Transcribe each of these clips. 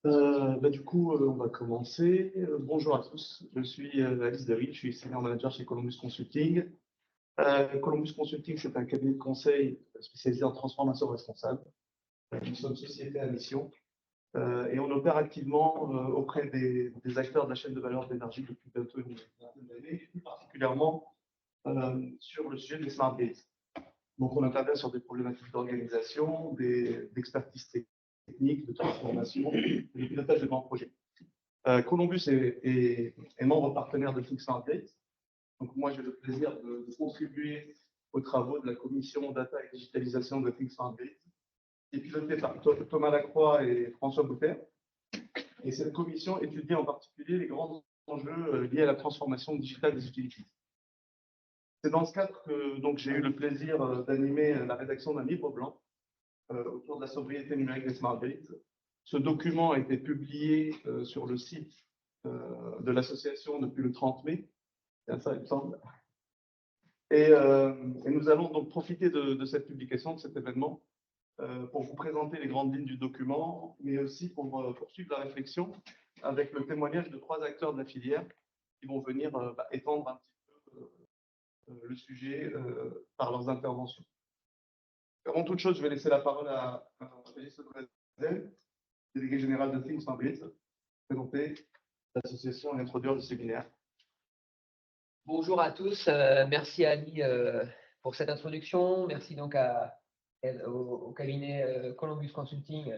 Du coup, on va commencer. Bonjour à tous, je suis Alice Derry, je suis senior manager chez Columbus Consulting. Columbus Consulting, c'est un cabinet de conseil spécialisé en transformation responsable. Nous sommes société à mission et on opère activement auprès des acteurs de la chaîne de valeur de l'énergie depuis bientôt une vingtaine d'années, et plus particulièrement sur le sujet des smart grids. Donc, on intervient sur des problématiques d'organisation, d'expertise technique, de transformation et de pilotage de grands projets. Columbus est membre partenaire de Think Smart Grids. Donc, moi, j'ai le plaisir de contribuer aux travaux de la commission Data et Digitalisation de Think Smart Grids, qui est pilotée par Thomas Lacroix et François Bouter. Et cette commission étudie en particulier les grands enjeux liés à la transformation digitale des utilities. C'est dans ce cadre que j'ai eu le plaisir d'animer la rédaction d'un livre blanc autour de la sobriété numérique des smart grids. Ce document a été publié sur le site de l'association depuis le 30 mai. C'est ça, il me semble. Et nous allons donc profiter de cette publication, de cet événement, pour vous présenter les grandes lignes du document, mais aussi pour poursuivre la réflexion avec le témoignage de 3 acteurs de la filière qui vont venir étendre un petit peu le sujet par leurs interventions. Avant toute chose, je vais laisser la parole à Félix Lecoezel, délégué général de Think Smart Grids, présenter l'association et introduire le séminaire. Bonjour à tous, merci Ali pour cette introduction, merci donc au cabinet Columbus Consulting,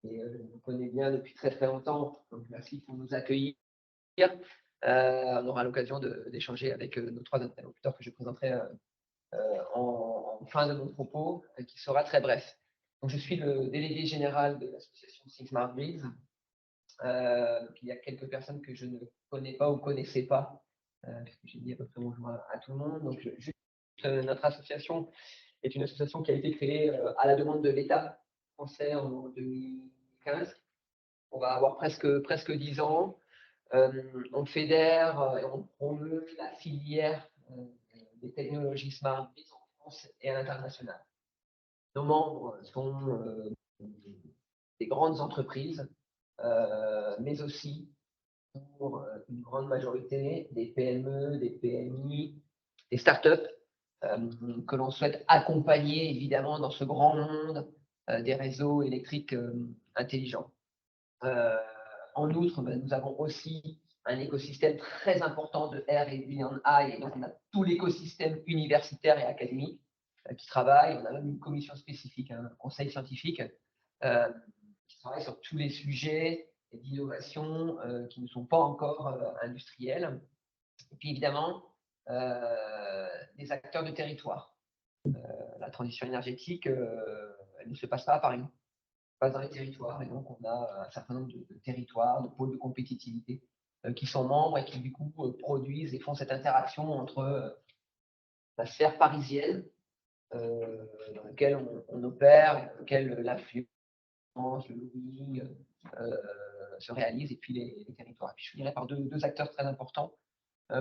et je vous connais bien depuis très longtemps, donc merci pour nous accueillir. On aura l'occasion d'échanger avec nos 3 interlocuteurs que je présenterai en fin de mon propos, qui sera très bref. Donc, je suis le délégué général de l'association Think Smart Grids. Il y a quelques personnes que je ne connais pas ou ne connaissais pas, puisque j'ai dit à peu près bonjour à tout le monde. Donc, notre association est une association qui a été créée à la demande de l'État français en 2015. On va avoir presque 10 ans. On fédère et on promeut la filière des technologies smart grids en France et à l'international. Nos membres sont des grandes entreprises, mais aussi pour une grande majorité des PME, des PMI, des startups que l'on souhaite accompagner évidemment dans ce grand monde des réseaux électriques intelligents. En outre, nous avons aussi un écosystème très important de R&D, et donc on a tout l'écosystème universitaire et académique qui travaille. On a même une commission spécifique, un conseil scientifique qui travaille sur tous les sujets d'innovation qui ne sont pas encore industriels. Et puis évidemment, des acteurs de territoire. La transition énergétique, elle ne se passe pas à Paris, pas dans les territoires. Et donc, on a un certain nombre de territoires, de pôles de compétitivité qui sont membres et qui, du coup, produisent et font cette interaction entre la sphère parisienne, dans laquelle on opère, dans laquelle l'influence, le lobbying se réalise, et puis les territoires. Et puis, je finirai par deux acteurs très importants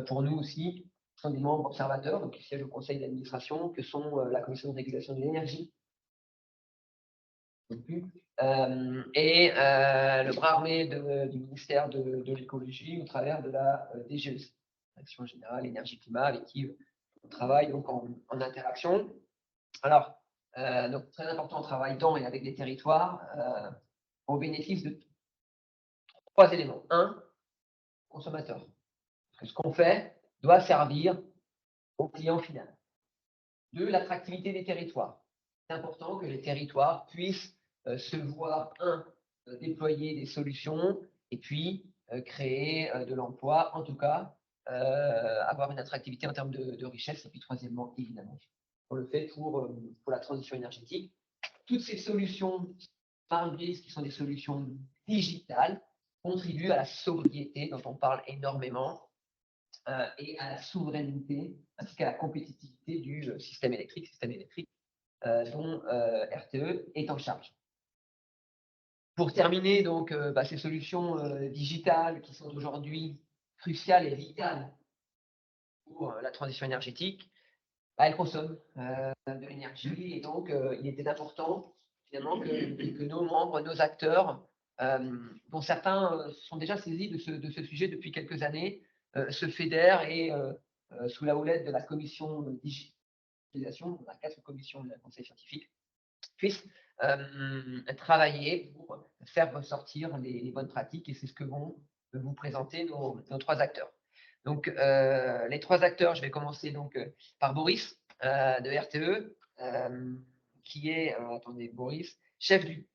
pour nous aussi, qui sont des membres observateurs, donc qui siègent au conseil d'administration, que sont la commission de régulation de l'énergie, et le bras armé du ministère de l'écologie au travers de la DGEC, Direction générale énergie-climat, avec qui on travaille donc en interaction. Alors, donc très important, on travaille dans et avec des territoires au bénéfice de 3 éléments. 1, consommateur. Parce que ce qu'on fait doit servir au client final. 2, l'attractivité des territoires. C'est important que les territoires puissent se voir, déployer des solutions, et puis créer de l'emploi, en tout cas avoir une attractivité en termes de richesse. Et puis troisièmement, évidemment, on le fait pour la transition énergétique. Toutes ces solutions smart grids, qui sont des solutions digitales, contribuent à la sobriété dont on parle énormément, et à la souveraineté ainsi qu'à la compétitivité du système électrique dont RTE est en charge. Pour terminer, donc, ces solutions digitales qui sont aujourd'hui cruciales et vitales pour la transition énergétique, elles consomment de l'énergie, et donc il était important finalement que nos membres, nos acteurs dont certains sont déjà saisis de ce sujet depuis quelques années, se fédèrent et, sous la houlette de la commission digitalisation, on a 4 commissions de la conseil scientifique, puissent travailler pour faire ressortir les bonnes pratiques, et c'est ce que vont vous présenter nos 3 acteurs. Donc, les 3 acteurs, je vais commencer donc par Boris de RTE, qui est, attendez, Boris, chef du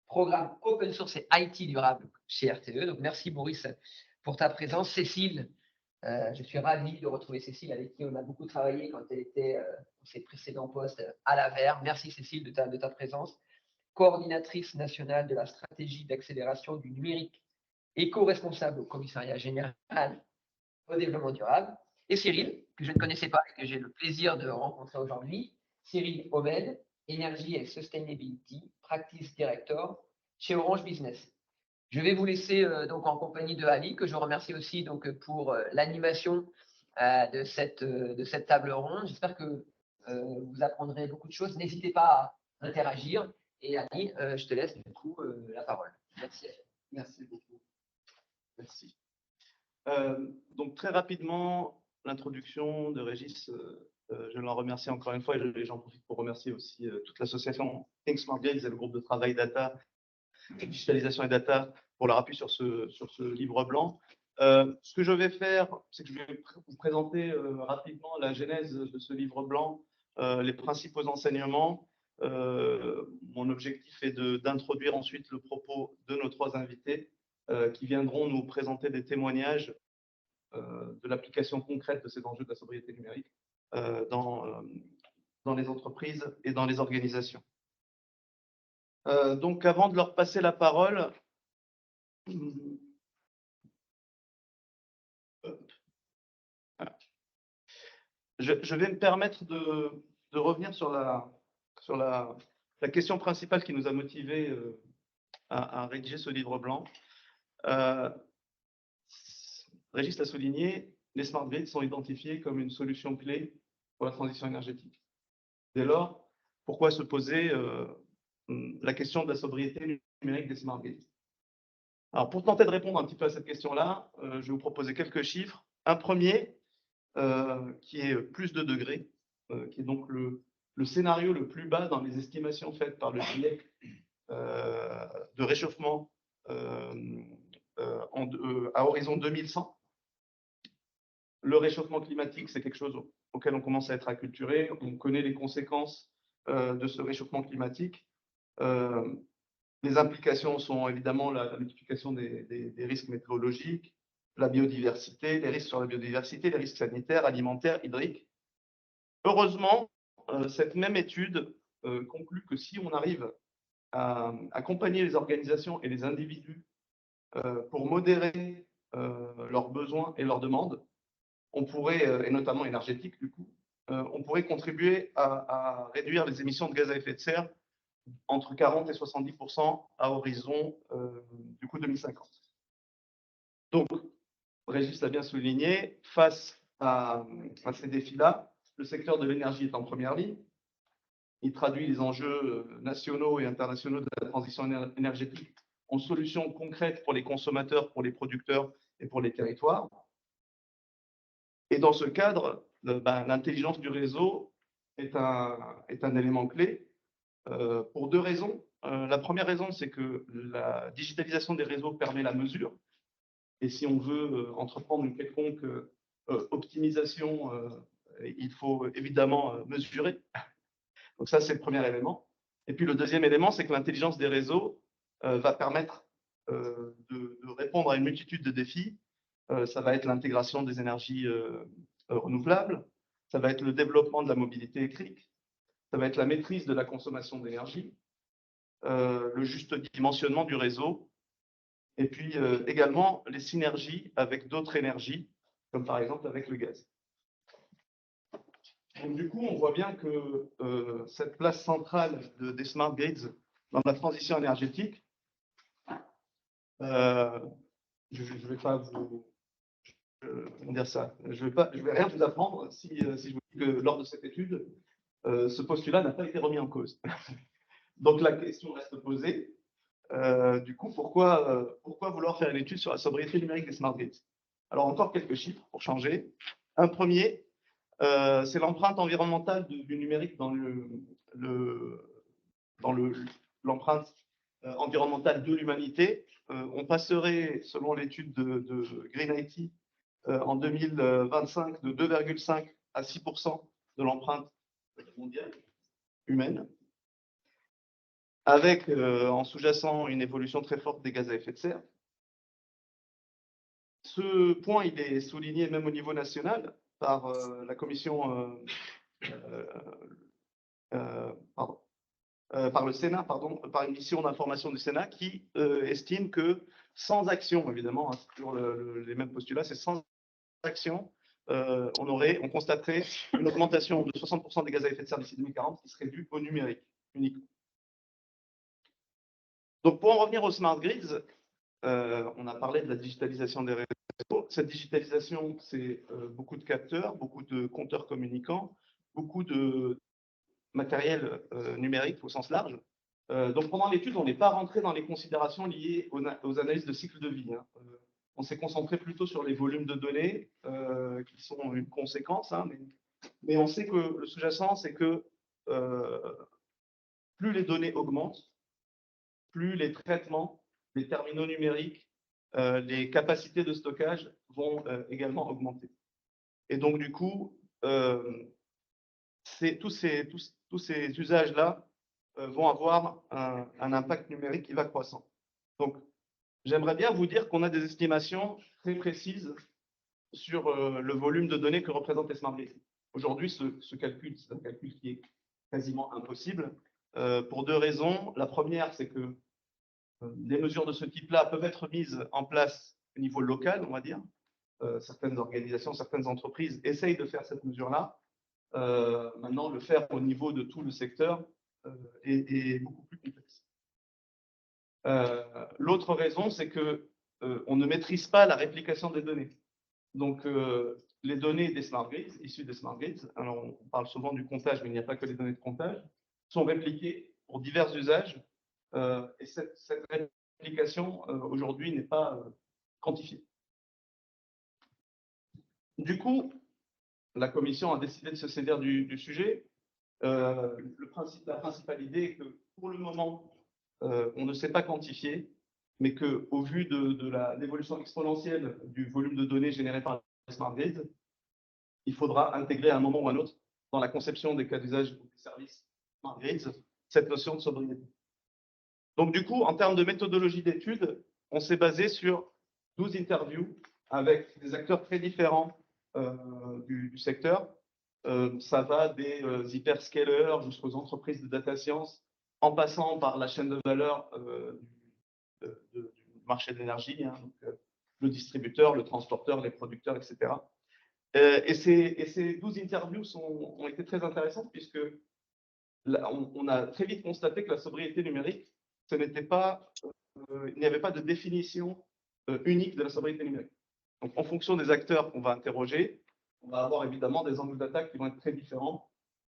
programme Open Source et IT durable chez RTE. Donc, merci Boris pour ta présence. Cécile, je suis ravi de retrouver Cécile, avec qui on a beaucoup travaillé quand elle était dans ses précédents postes à l'AVER. Merci Cécile de ta présence. Coordinatrice nationale de la stratégie d'accélération du numérique éco-responsable au commissariat général au développement durable. Et Cyril, que je ne connaissais pas et que j'ai le plaisir de rencontrer aujourd'hui, Cyril Omed, Energy and Sustainability Practice Director chez Orange Business. Je vais vous laisser donc en compagnie de Ali, que je remercie aussi donc pour l'animation de cette table ronde. J'espère que vous apprendrez beaucoup de choses. N'hésitez pas à interagir. Et Ali, je te laisse du coup la parole. Merci. Merci beaucoup. Merci. Donc très rapidement, l'introduction de Régis, je l'en remercie encore une fois, et j'en profite pour remercier aussi toute l'association Think Smart Grids et le groupe de travail data, digitalisation et data, pour leur appui sur ce livre blanc. Ce que je vais faire, c'est que je vais vous présenter rapidement la genèse de ce livre blanc, les principaux enseignements. Mon objectif est d'introduire ensuite le propos de nos 3 invités qui viendront nous présenter des témoignages de l'application concrète de ces enjeux de la sobriété numérique dans les entreprises et dans les organisations. Donc, avant de leur passer la parole, je vais me permettre de revenir sur la question principale qui nous a motivés à rédiger ce livre blanc. Régis l'a souligné, les smart grids sont identifiés comme une solution clé pour la transition énergétique. Dès lors, pourquoi se poser la question de la sobriété numérique des smart grids? Alors, pour tenter de répondre un petit peu à cette question-là, je vais vous proposer quelques chiffres. Un premier, qui est plus de degrés, qui est donc le scénario le plus bas dans les estimations faites par le GIEC de réchauffement à horizon 2100. Le réchauffement climatique, c'est quelque chose auquel on commence à être acculturé. On connaît les conséquences de ce réchauffement climatique. Les implications sont évidemment la multiplication des risques météorologiques, la biodiversité, les risques sur la biodiversité, les risques sanitaires, alimentaires, hydriques. Heureusement, cette même étude conclut que si on arrive à accompagner les organisations et les individus pour modérer leurs besoins et leurs demandes, on pourrait, et notamment énergétiques du coup, on pourrait contribuer à réduire les émissions de gaz à effet de serre entre 40 et 70% à horizon du coup 2050. Donc, Régis l'a bien souligné, face à ces défis-là, le secteur de l'énergie est en première ligne. Il traduit les enjeux nationaux et internationaux de la transition énergétique en solutions concrètes pour les consommateurs, pour les producteurs et pour les territoires. Et dans ce cadre, l'intelligence du réseau est un élément clé pour 2 raisons. La première raison, c'est que la digitalisation des réseaux permet la mesure. Et si on veut entreprendre une quelconque optimisation, il faut évidemment mesurer. Donc ça, c'est le premier élément. Et puis le deuxième élément, c'est que l'intelligence des réseaux va permettre de répondre à une multitude de défis. Ça va être l'intégration des énergies renouvelables, ça va être le développement de la mobilité électrique, ça va être la maîtrise de la consommation d'énergie, le juste dimensionnement du réseau, et puis également les synergies avec d'autres énergies, comme par exemple avec le gaz. Donc, du coup, on voit bien que cette place centrale des smart grids dans la transition énergétique, je ne vais pas vous dire ça. Je vais rien vous apprendre si je vous dis que lors de cette étude, ce postulat n'a pas été remis en cause. Donc la question reste posée. Du coup, pourquoi vouloir faire une étude sur la sobriété numérique des smart grids? Alors, encore quelques chiffres pour changer. Un premier, c'est l'empreinte environnementale du numérique dans l'empreinte environnementale de l'humanité. On passerait, selon l'étude de Green IT, en 2025 de 2,5 à 6% de l'empreinte mondiale humaine, avec en sous-jacent une évolution très forte des gaz à effet de serre. Ce point, il est souligné même au niveau national par la commission, par le Sénat, par une mission d'information du Sénat qui estime que sans action, évidemment, hein, c'est toujours les mêmes postulats, c'est sans action, on constaterait une augmentation de 60% des gaz à effet de serre d'ici 2040 qui serait due au numérique uniquement. Donc, pour en revenir aux smart grids, on a parlé de la digitalisation des réseaux. Cette digitalisation, c'est beaucoup de capteurs, beaucoup de compteurs communicants, beaucoup de matériel numérique au sens large. Donc, pendant l'étude, on n'est pas rentré dans les considérations liées aux analyses de cycle de vie. Hein. On s'est concentré plutôt sur les volumes de données qui sont une conséquence, hein, mais on sait que le sous-jacent, c'est que plus les données augmentent, plus les traitements, les terminaux numériques, les capacités de stockage vont également augmenter. Et donc, du coup, tous ces usages-là vont avoir un impact numérique qui va croissant. Donc, j'aimerais bien vous dire qu'on a des estimations très précises sur le volume de données que représentent les smart grids. Aujourd'hui, ce calcul, c'est un calcul qui est quasiment impossible pour deux raisons. La première, c'est que des mesures de ce type-là peuvent être mises en place au niveau local, on va dire. Certaines organisations, certaines entreprises essayent de faire cette mesure-là. Maintenant, le faire au niveau de tout le secteur est beaucoup plus complexe. L'autre raison, c'est que on ne maîtrise pas la réplication des données. Donc, les données des smart grids, issues des smart grids, alors on parle souvent du comptage, mais il n'y a pas que les données de comptage, sont répliquées pour divers usages. Et cette réplication, aujourd'hui, n'est pas quantifiée. Du coup, la commission a décidé de se saisir du sujet. La principale idée est que, pour le moment, on ne sait pas quantifier, mais qu'au vu de l'évolution exponentielle du volume de données généré par les smart grids, il faudra intégrer à un moment ou à un autre, dans la conception des cas d'usage des services smart grids, cette notion de sobriété. Donc, du coup, en termes de méthodologie d'étude, on s'est basé sur 12 interviews avec des acteurs très différents du secteur. Ça va des hyperscalers jusqu'aux entreprises de data science, en passant par la chaîne de valeur du marché de l'énergie, hein, donc, le distributeur, le transporteur, les producteurs, etc. Et ces 12 interviews ont été très intéressantes puisque on a très vite constaté que la sobriété numérique, il n'y avait pas de définition unique de la sobriété numérique. Donc, en fonction des acteurs qu'on va interroger, on va avoir évidemment des angles d'attaque qui vont être très différents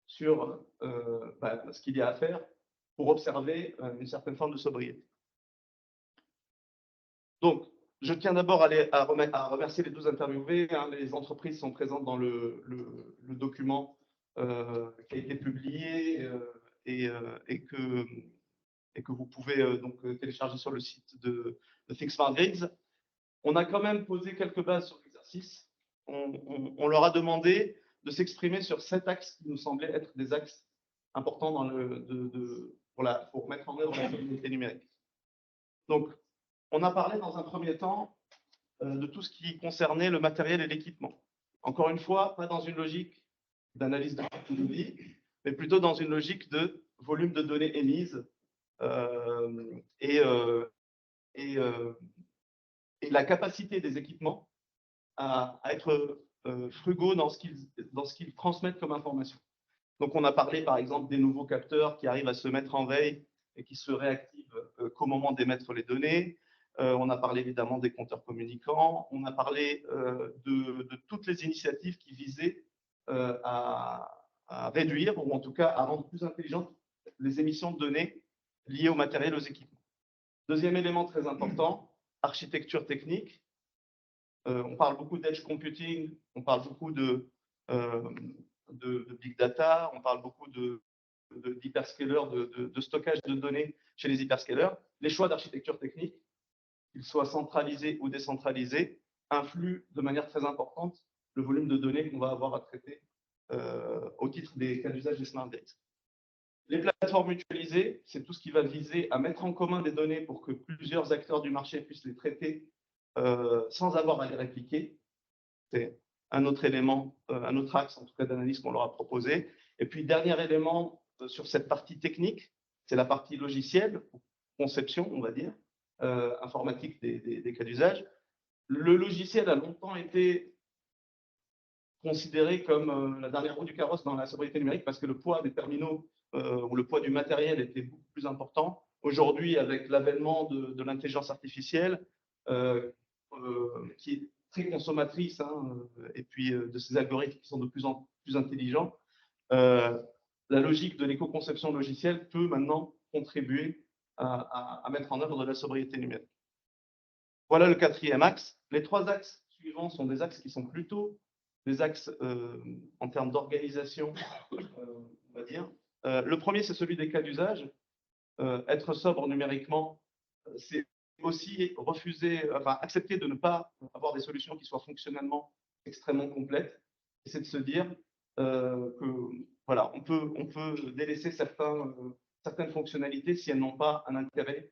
sur ce qu'il y a à faire pour observer une certaine forme de sobriété. Donc, je tiens d'abord à remercier les 12 interviewés. Hein, les entreprises sont présentes dans le document qui a été publié et que vous pouvez donc télécharger sur le site de Think Smart Grids. On a quand même posé quelques bases sur l'exercice. On leur a demandé de s'exprimer sur 7 axes qui nous semblaient être des axes importants pour mettre en œuvre la sobriété numérique. Donc, on a parlé dans un premier temps de tout ce qui concernait le matériel et l'équipement. Encore une fois, pas dans une logique d'analyse de vie, mais plutôt dans une logique de volume de données émises et la capacité des équipements à être frugaux dans ce qu'ils transmettent comme information. Donc, on a parlé, par exemple, des nouveaux capteurs qui arrivent à se mettre en veille et qui se réactivent qu'au moment d'émettre les données. On a parlé évidemment des compteurs communicants. On a parlé de toutes les initiatives qui visaient à réduire, ou en tout cas à rendre plus intelligentes les émissions de données liées au matériel, aux équipements. Deuxième élément très important, architecture technique. On parle beaucoup d'edge computing, on parle beaucoup de big data, on parle beaucoup d'hyperscalers, de stockage de données chez les hyperscalers. Les choix d'architecture technique, qu'ils soient centralisés ou décentralisés, influent de manière très importante le volume de données qu'on va avoir à traiter au titre des cas d'usage des smart grids. Les plateformes mutualisées, c'est tout ce qui va viser à mettre en commun des données pour que plusieurs acteurs du marché puissent les traiter sans avoir à les répliquer. C'est un autre élément, un autre axe en tout cas d'analyse qu'on leur a proposé. Et puis, dernier élément sur cette partie technique, c'est la partie logicielle, conception, on va dire, informatique des cas d'usage. Le logiciel a longtemps été considéré comme la dernière roue du carrosse dans la sobriété numérique parce que le poids des terminaux ou le poids du matériel était beaucoup plus important. Aujourd'hui, avec l'avènement de l'intelligence artificielle, qui est très consommatrice, et puis de ces algorithmes qui sont de plus en plus intelligents, la logique de l'éco-conception logicielle peut maintenant contribuer à mettre en œuvre de la sobriété numérique. Voilà le quatrième axe. Les trois axes suivants sont des axes qui sont plutôt des axes en termes d'organisation, on va dire. Le premier, c'est celui des cas d'usage. Être sobre numériquement, c'est aussi accepter de ne pas avoir des solutions qui soient fonctionnellement extrêmement complètes. Et c'est de se dire que voilà, on peut délaisser certaines fonctionnalités si elles n'ont pas un intérêt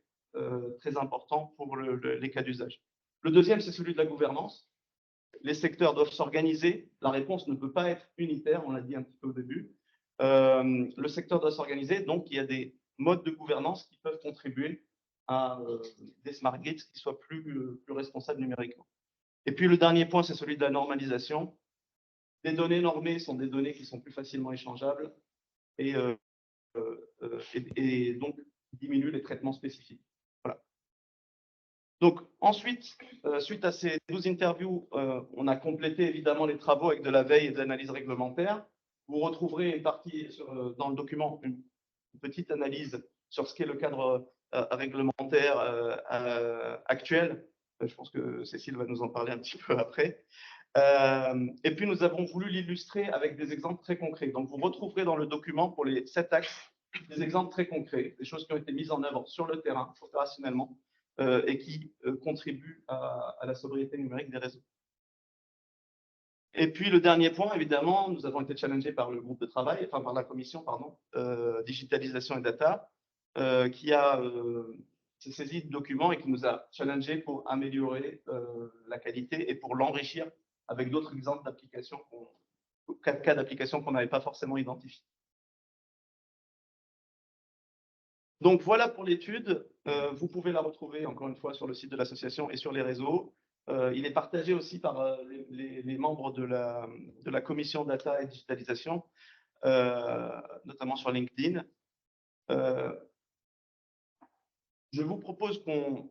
très important pour les cas d'usage. Le deuxième, c'est celui de la gouvernance. Les secteurs doivent s'organiser. La réponse ne peut pas être unitaire, on l'a dit un petit peu au début. Le secteur doit s'organiser, donc il y a des modes de gouvernance qui peuvent contribuer à des smart grids qui soient plus responsables numériquement. Et puis le dernier point, c'est celui de la normalisation. Les données normées sont des données qui sont plus facilement échangeables et donc diminuent les traitements spécifiques. Voilà. Donc ensuite, suite à ces 12 interviews, on a complété évidemment les travaux avec de la veille et de l'analyse réglementaire. Vous retrouverez une partie dans le document, une petite analyse sur ce qu'est le cadre réglementaire actuel. Je pense que Cécile va nous en parler un petit peu après. Et puis, nous avons voulu l'illustrer avec des exemples très concrets. Donc, vous retrouverez dans le document, pour les 7 axes, des exemples très concrets, des choses qui ont été mises en œuvre sur le terrain, opérationnellement, et qui contribuent à la sobriété numérique des réseaux. Et puis, le dernier point, évidemment, nous avons été challengés par le groupe de travail, enfin, par la commission, pardon, digitalisation et data, qui s'est saisi de documents et qui nous a challengés pour améliorer la qualité et pour l'enrichir avec d'autres exemples d'applications, cas d'applications qu'on n'avait pas forcément identifiés. Donc voilà pour l'étude. Vous pouvez la retrouver encore une fois sur le site de l'association et sur les réseaux. Il est partagé aussi par les membres de la commission data et digitalisation, notamment sur LinkedIn. Je vous propose qu'on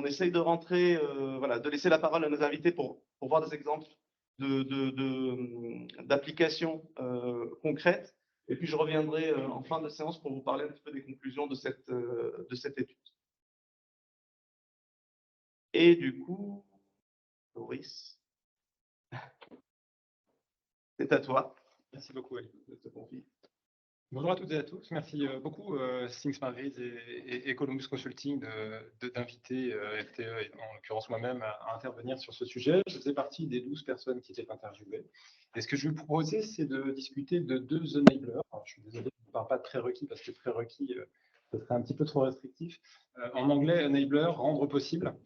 essaye de rentrer, de laisser la parole à nos invités pour voir des exemples d'applications concrètes. Et puis, je reviendrai en fin de séance pour vous parler un petit peu des conclusions de cette étude. Et du coup, Loris, c'est à toi. Merci beaucoup, Ali. Je te confie. Bonjour à toutes et à tous. Merci beaucoup, Think Smart Grids et Columbus Consulting d'inviter RTE, et en l'occurrence moi-même, à intervenir sur ce sujet. Je faisais partie des 12 personnes qui étaient interviewées. Et ce que je vais vous proposer, c'est de discuter de 2 enablers. Alors, je suis désolé, je ne parle pas de prérequis parce que prérequis, ce serait un petit peu trop restrictif. En anglais, enabler, rendre possible.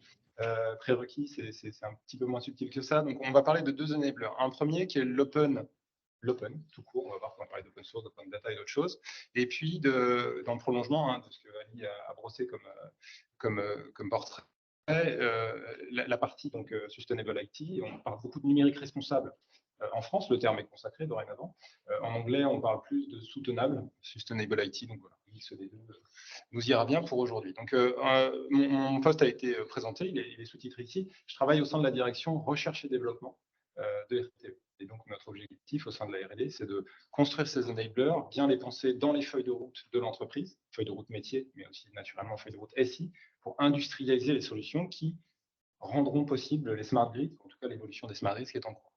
Prérequis, c'est un petit peu moins subtil que ça. Donc, on va parler de 2 enablers. Un premier qui est l'open, tout court, on va voir qu'on va parler d'open source, d'open data et d'autres choses. Et puis, dans le prolongement de ce que Ali a brossé comme portrait, la partie donc, Sustainable IT, on parle beaucoup de numérique responsable. En France, le terme est consacré dorénavant. En anglais, on parle plus de soutenable, Sustainable IT. Donc voilà, le mix des deux nous ira bien pour aujourd'hui. Donc, mon poste a été présenté, il est sous-titré ici. Je travaille au sein de la direction recherche et développement de RTE. Et donc, notre objectif au sein de la R&D, c'est de construire ces enablers, bien les penser dans les feuilles de route de l'entreprise, feuilles de route métier, mais aussi naturellement feuilles de route SI, pour industrialiser les solutions qui rendront possible les smart grids, en tout cas l'évolution des smart grids qui est en cours.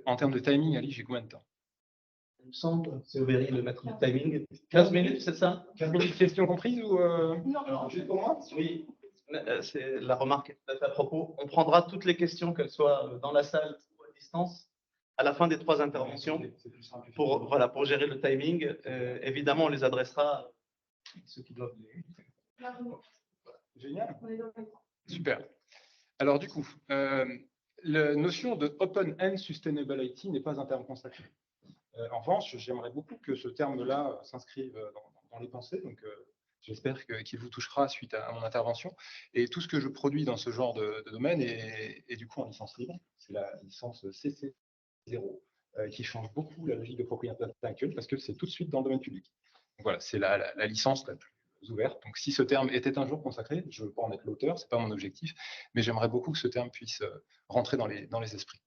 En termes de timing, Ali, j'ai combien de temps? Il me semble, c'est Aubery, le maître du timing. 15 minutes, c'est ça? 15 minutes, questions comprises ou Non. Alors, juste pour moi? Oui. C'est la remarque est tout à fait à propos. On prendra toutes les questions, qu'elles soient dans la salle ou à distance, à la fin des 3 interventions, pour, voilà, pour gérer le timing. Évidemment, on les adressera à ceux qui doivent les... Génial. Super. Alors du coup, la notion de Open End Sustainable IT n'est pas un terme consacré. En revanche, j'aimerais beaucoup que ce terme-là s'inscrive dans les pensées. Donc, j'espère qu'il vous touchera suite à mon intervention. Et tout ce que je produis dans ce genre de domaine est du coup en licence libre. C'est la licence CC0 qui change beaucoup la logique de propriété intellectuelle parce que c'est tout de suite dans le domaine public. Donc, voilà, c'est la licence la plus ouverte. Donc, si ce terme était un jour consacré, je ne veux pas en être l'auteur, ce n'est pas mon objectif, mais j'aimerais beaucoup que ce terme puisse rentrer dans les esprits.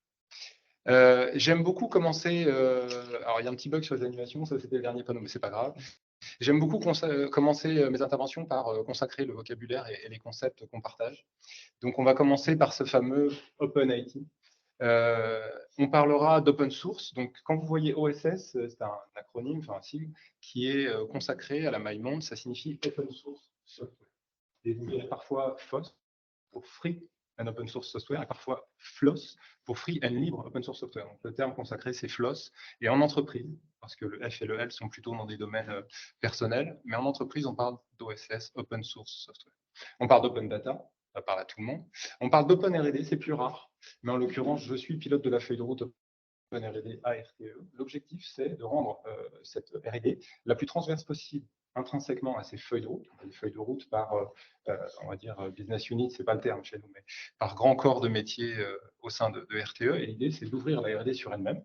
J'aime beaucoup commencer. Alors, il y a un petit bug sur les animations, ça c'était le dernier panneau, mais c'est pas grave. J'aime beaucoup commencer mes interventions par consacrer le vocabulaire et les concepts qu'on partage. Donc, on va commencer par ce fameux Open IT. On parlera d'open source. Donc, quand vous voyez OSS, c'est un acronyme, enfin un sigle, qui est consacré à la maille monde. Ça signifie Open Source Software. Et vous verrez parfois FOSS pour Free and Open Source Software et parfois FLOSS pour Free and Libre Open Source Software. Donc, le terme consacré, c'est FLOSS. Et en entreprise, parce que le F et le L sont plutôt dans des domaines personnels, mais en entreprise, on parle d'OSS, Open Source Software. On parle d'Open Data, ça parle à tout le monde. On parle d'Open R&D, c'est plus rare, mais en l'occurrence, je suis pilote de la feuille de route Open R&D à RTE. L'objectif, c'est de rendre cette R&D la plus transverse possible intrinsèquement à ces feuilles de route. Les feuilles de route par, on va dire, business unit, c'est pas le terme chez nous, mais par grand corps de métier au sein de RTE. Et l'idée, c'est d'ouvrir la R&D sur elle-même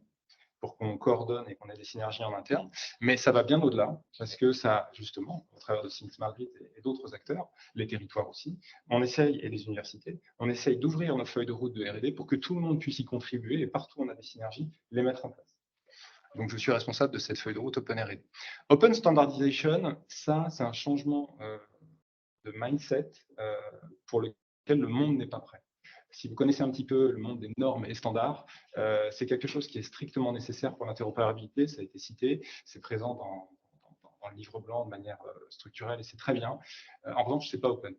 pour qu'on coordonne et qu'on ait des synergies en interne. Mais ça va bien au-delà, parce que ça, justement, au travers de Think Smart Grid et d'autres acteurs, les territoires aussi, on essaye, et les universités, on essaye d'ouvrir nos feuilles de route de R&D pour que tout le monde puisse y contribuer et partout où on a des synergies, les mettre en place. Donc, je suis responsable de cette feuille de route Open R&D. Open Standardization, ça, c'est un changement de mindset pour lequel le monde n'est pas prêt. Si vous connaissez un petit peu le monde des normes et standards, c'est quelque chose qui est strictement nécessaire pour l'interopérabilité, ça a été cité, c'est présent dans le livre blanc de manière structurelle et c'est très bien. En revanche, ce n'est pas open.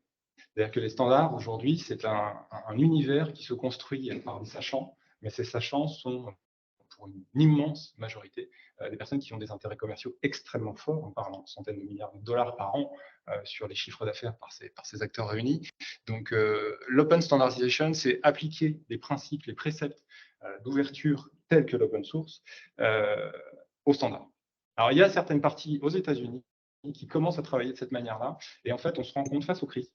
C'est-à-dire que les standards, aujourd'hui, c'est un univers qui se construit par des sachants, mais ces sachants sont, pour une immense majorité, des personnes qui ont des intérêts commerciaux extrêmement forts, on parle en centaines de milliards de dollars par an sur les chiffres d'affaires par ces acteurs réunis. Donc, l'open standardization, c'est appliquer les principes, les préceptes d'ouverture tels que l'open source aux standards. Alors, il y a certaines parties aux États-Unis qui commencent à travailler de cette manière-là, et en fait, on se rend compte face aux crises,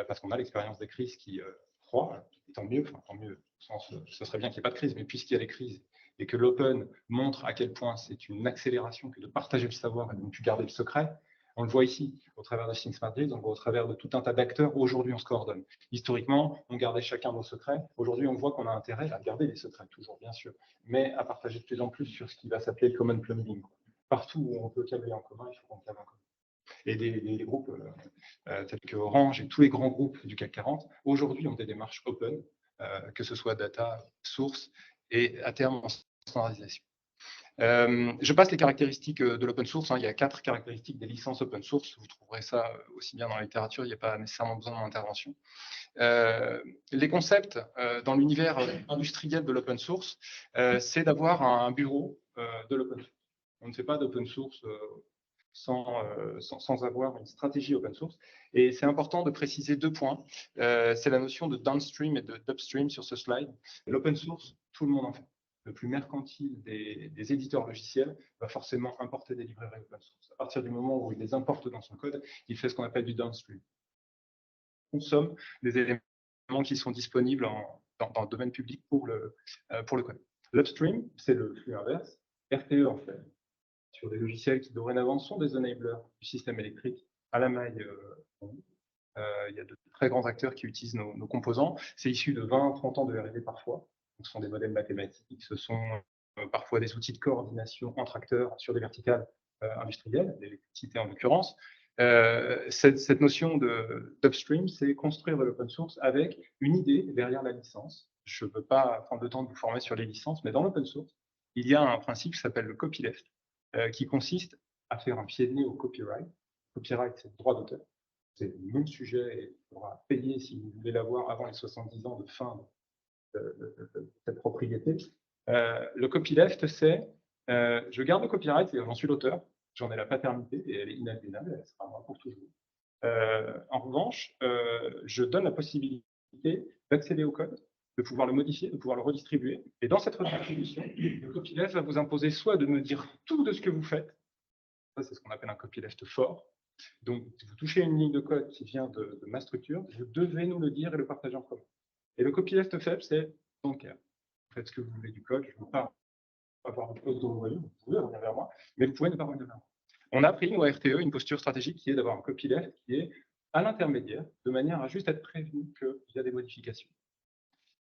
parce qu'on a l'expérience des crises qui croît, et tant mieux, ce serait bien qu'il n'y ait pas de crise, mais puisqu'il y a des crises, et que l'open montre à quel point c'est une accélération que de partager le savoir et de ne plus garder le secret. On le voit ici, au travers de Think Smart Grid, on le voit au travers de tout un tas d'acteurs. Aujourd'hui, on se coordonne. Historiquement, on gardait chacun nos secrets. Aujourd'hui, on voit qu'on a intérêt à garder les secrets, toujours bien sûr, mais à partager de plus en plus sur ce qui va s'appeler le common plumbing. Partout où on peut câbler en commun, il faut qu'on câble en commun. Et des groupes tels que Orange et tous les grands groupes du CAC 40, aujourd'hui, ont des démarches open, que ce soit data, source, et à terme en standardisation. Je passe les caractéristiques de l'open source. Il y a 4 caractéristiques des licences open source. Vous trouverez ça aussi bien dans la littérature, il n'y a pas nécessairement besoin d'intervention. Les concepts dans l'univers industriel de l'open source, c'est d'avoir un bureau de l'open source. On ne fait pas d'open source sans avoir une stratégie open source. Et c'est important de préciser 2 points. C'est la notion de downstream et d'upstream sur ce slide. L'open source, tout le monde en fait. Le plus mercantile des éditeurs logiciels va forcément importer des librairies open source. À partir du moment où il les importe dans son code, il fait ce qu'on appelle du downstream. On consomme des éléments qui sont disponibles dans le domaine public pour le code. L'upstream, c'est le flux inverse. RTE en fait, sur des logiciels qui dorénavant sont des enablers du système électrique à la maille. Il y a de très grands acteurs qui utilisent nos composants. C'est issu de 20-30 ans de R&D parfois. Ce sont des modèles mathématiques, ce sont parfois des outils de coordination entre acteurs sur des verticales industrielles, l'électricité en l'occurrence. Cette notion d'upstream, c'est construire de l'open source avec une idée derrière la licence. Je ne veux pas prendre le temps de vous former sur les licences, mais dans l'open source, il y a un principe qui s'appelle le copyleft, qui consiste à faire un pied de nez au copyright. Copyright, c'est le droit d'auteur. C'est le même sujet et il faudra payer si vous voulez l'avoir avant les 70 ans de fin de cette propriété. Le copyleft, c'est je garde le copyright, c'est-à-dire j'en suis l'auteur, j'en ai la paternité et elle est inaliénable, elle sera à moi pour toujours. En revanche, je donne la possibilité d'accéder au code, de pouvoir le modifier, de pouvoir le redistribuer. Et dans cette redistribution, le copyleft va vous imposer soit de me dire tout de ce que vous faites, ça c'est ce qu'on appelle un copyleft fort. Donc, si vous touchez une ligne de code qui vient de ma structure, vous devez nous le dire et le partager en commun. Et le copyleft faible, c'est don't care. Vous faites ce que vous voulez du code, je ne veux pas avoir de code dont vous voyez, vous pouvez revenir vers moi, mais vous pouvez ne pas revenir vers moi. On a pris, nous, à RTE, une posture stratégique qui est d'avoir un copyleft qui est à l'intermédiaire, de manière à juste être prévenu qu'il y a des modifications.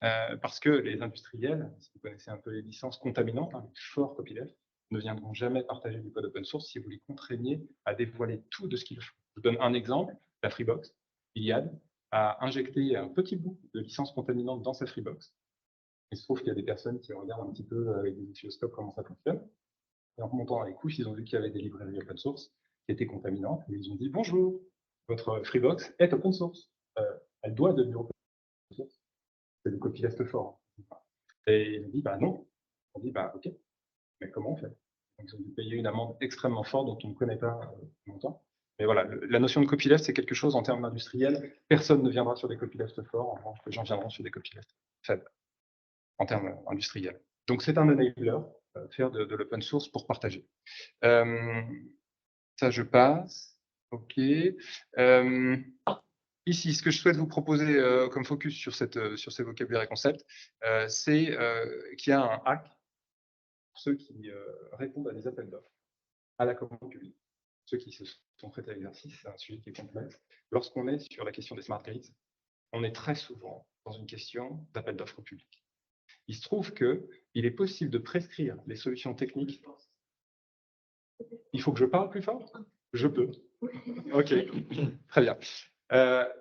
Parce que les industriels, si vous connaissez un peu les licences contaminantes, les forts copyleft, ne viendront jamais partager du code open source si vous les contraignez à dévoiler tout de ce qu'ils font. Je vous donne un exemple, la Freebox. Iliad a injecté un petit bout de licence contaminante dans sa Freebox. Il se trouve qu'il y a des personnes qui regardent un petit peu avec des oscilloscopes comment ça fonctionne. Et en remontant dans les couches, ils ont vu qu'il y avait des librairies open source qui étaient contaminantes. Et ils ont dit, bonjour, votre Freebox est open source. Elle doit devenir open source. C'est du copyleft fort. Et ils ont dit, bah non. On dit, bah ok, mais comment on fait? Donc, ils ont dû payer une amende extrêmement forte dont on ne connaît pas longtemps. Mais voilà, la notion de copyleft, c'est quelque chose en termes industriels. Personne ne viendra sur des copyleft forts, en revanche, les gens viendront sur des copyleft faibles en termes industriels. Donc, c'est un enabler, faire de l'open source pour partager. Ça, je passe. OK. Ici, ce que je souhaite vous proposer comme focus sur ces vocabulaires et concepts, c'est qu'il y a un hack pour ceux qui répondent à des appels d'offres à la commande publique. Ceux qui se sont prêtés à l'exercice, c'est un sujet qui est complexe. Lorsqu'on est sur la question des smart grids, on est très souvent dans une question d'appel d'offres public. Il se trouve qu'il est possible de prescrire les solutions techniques. Il faut que je parle plus fort? Je peux. OK, très bien.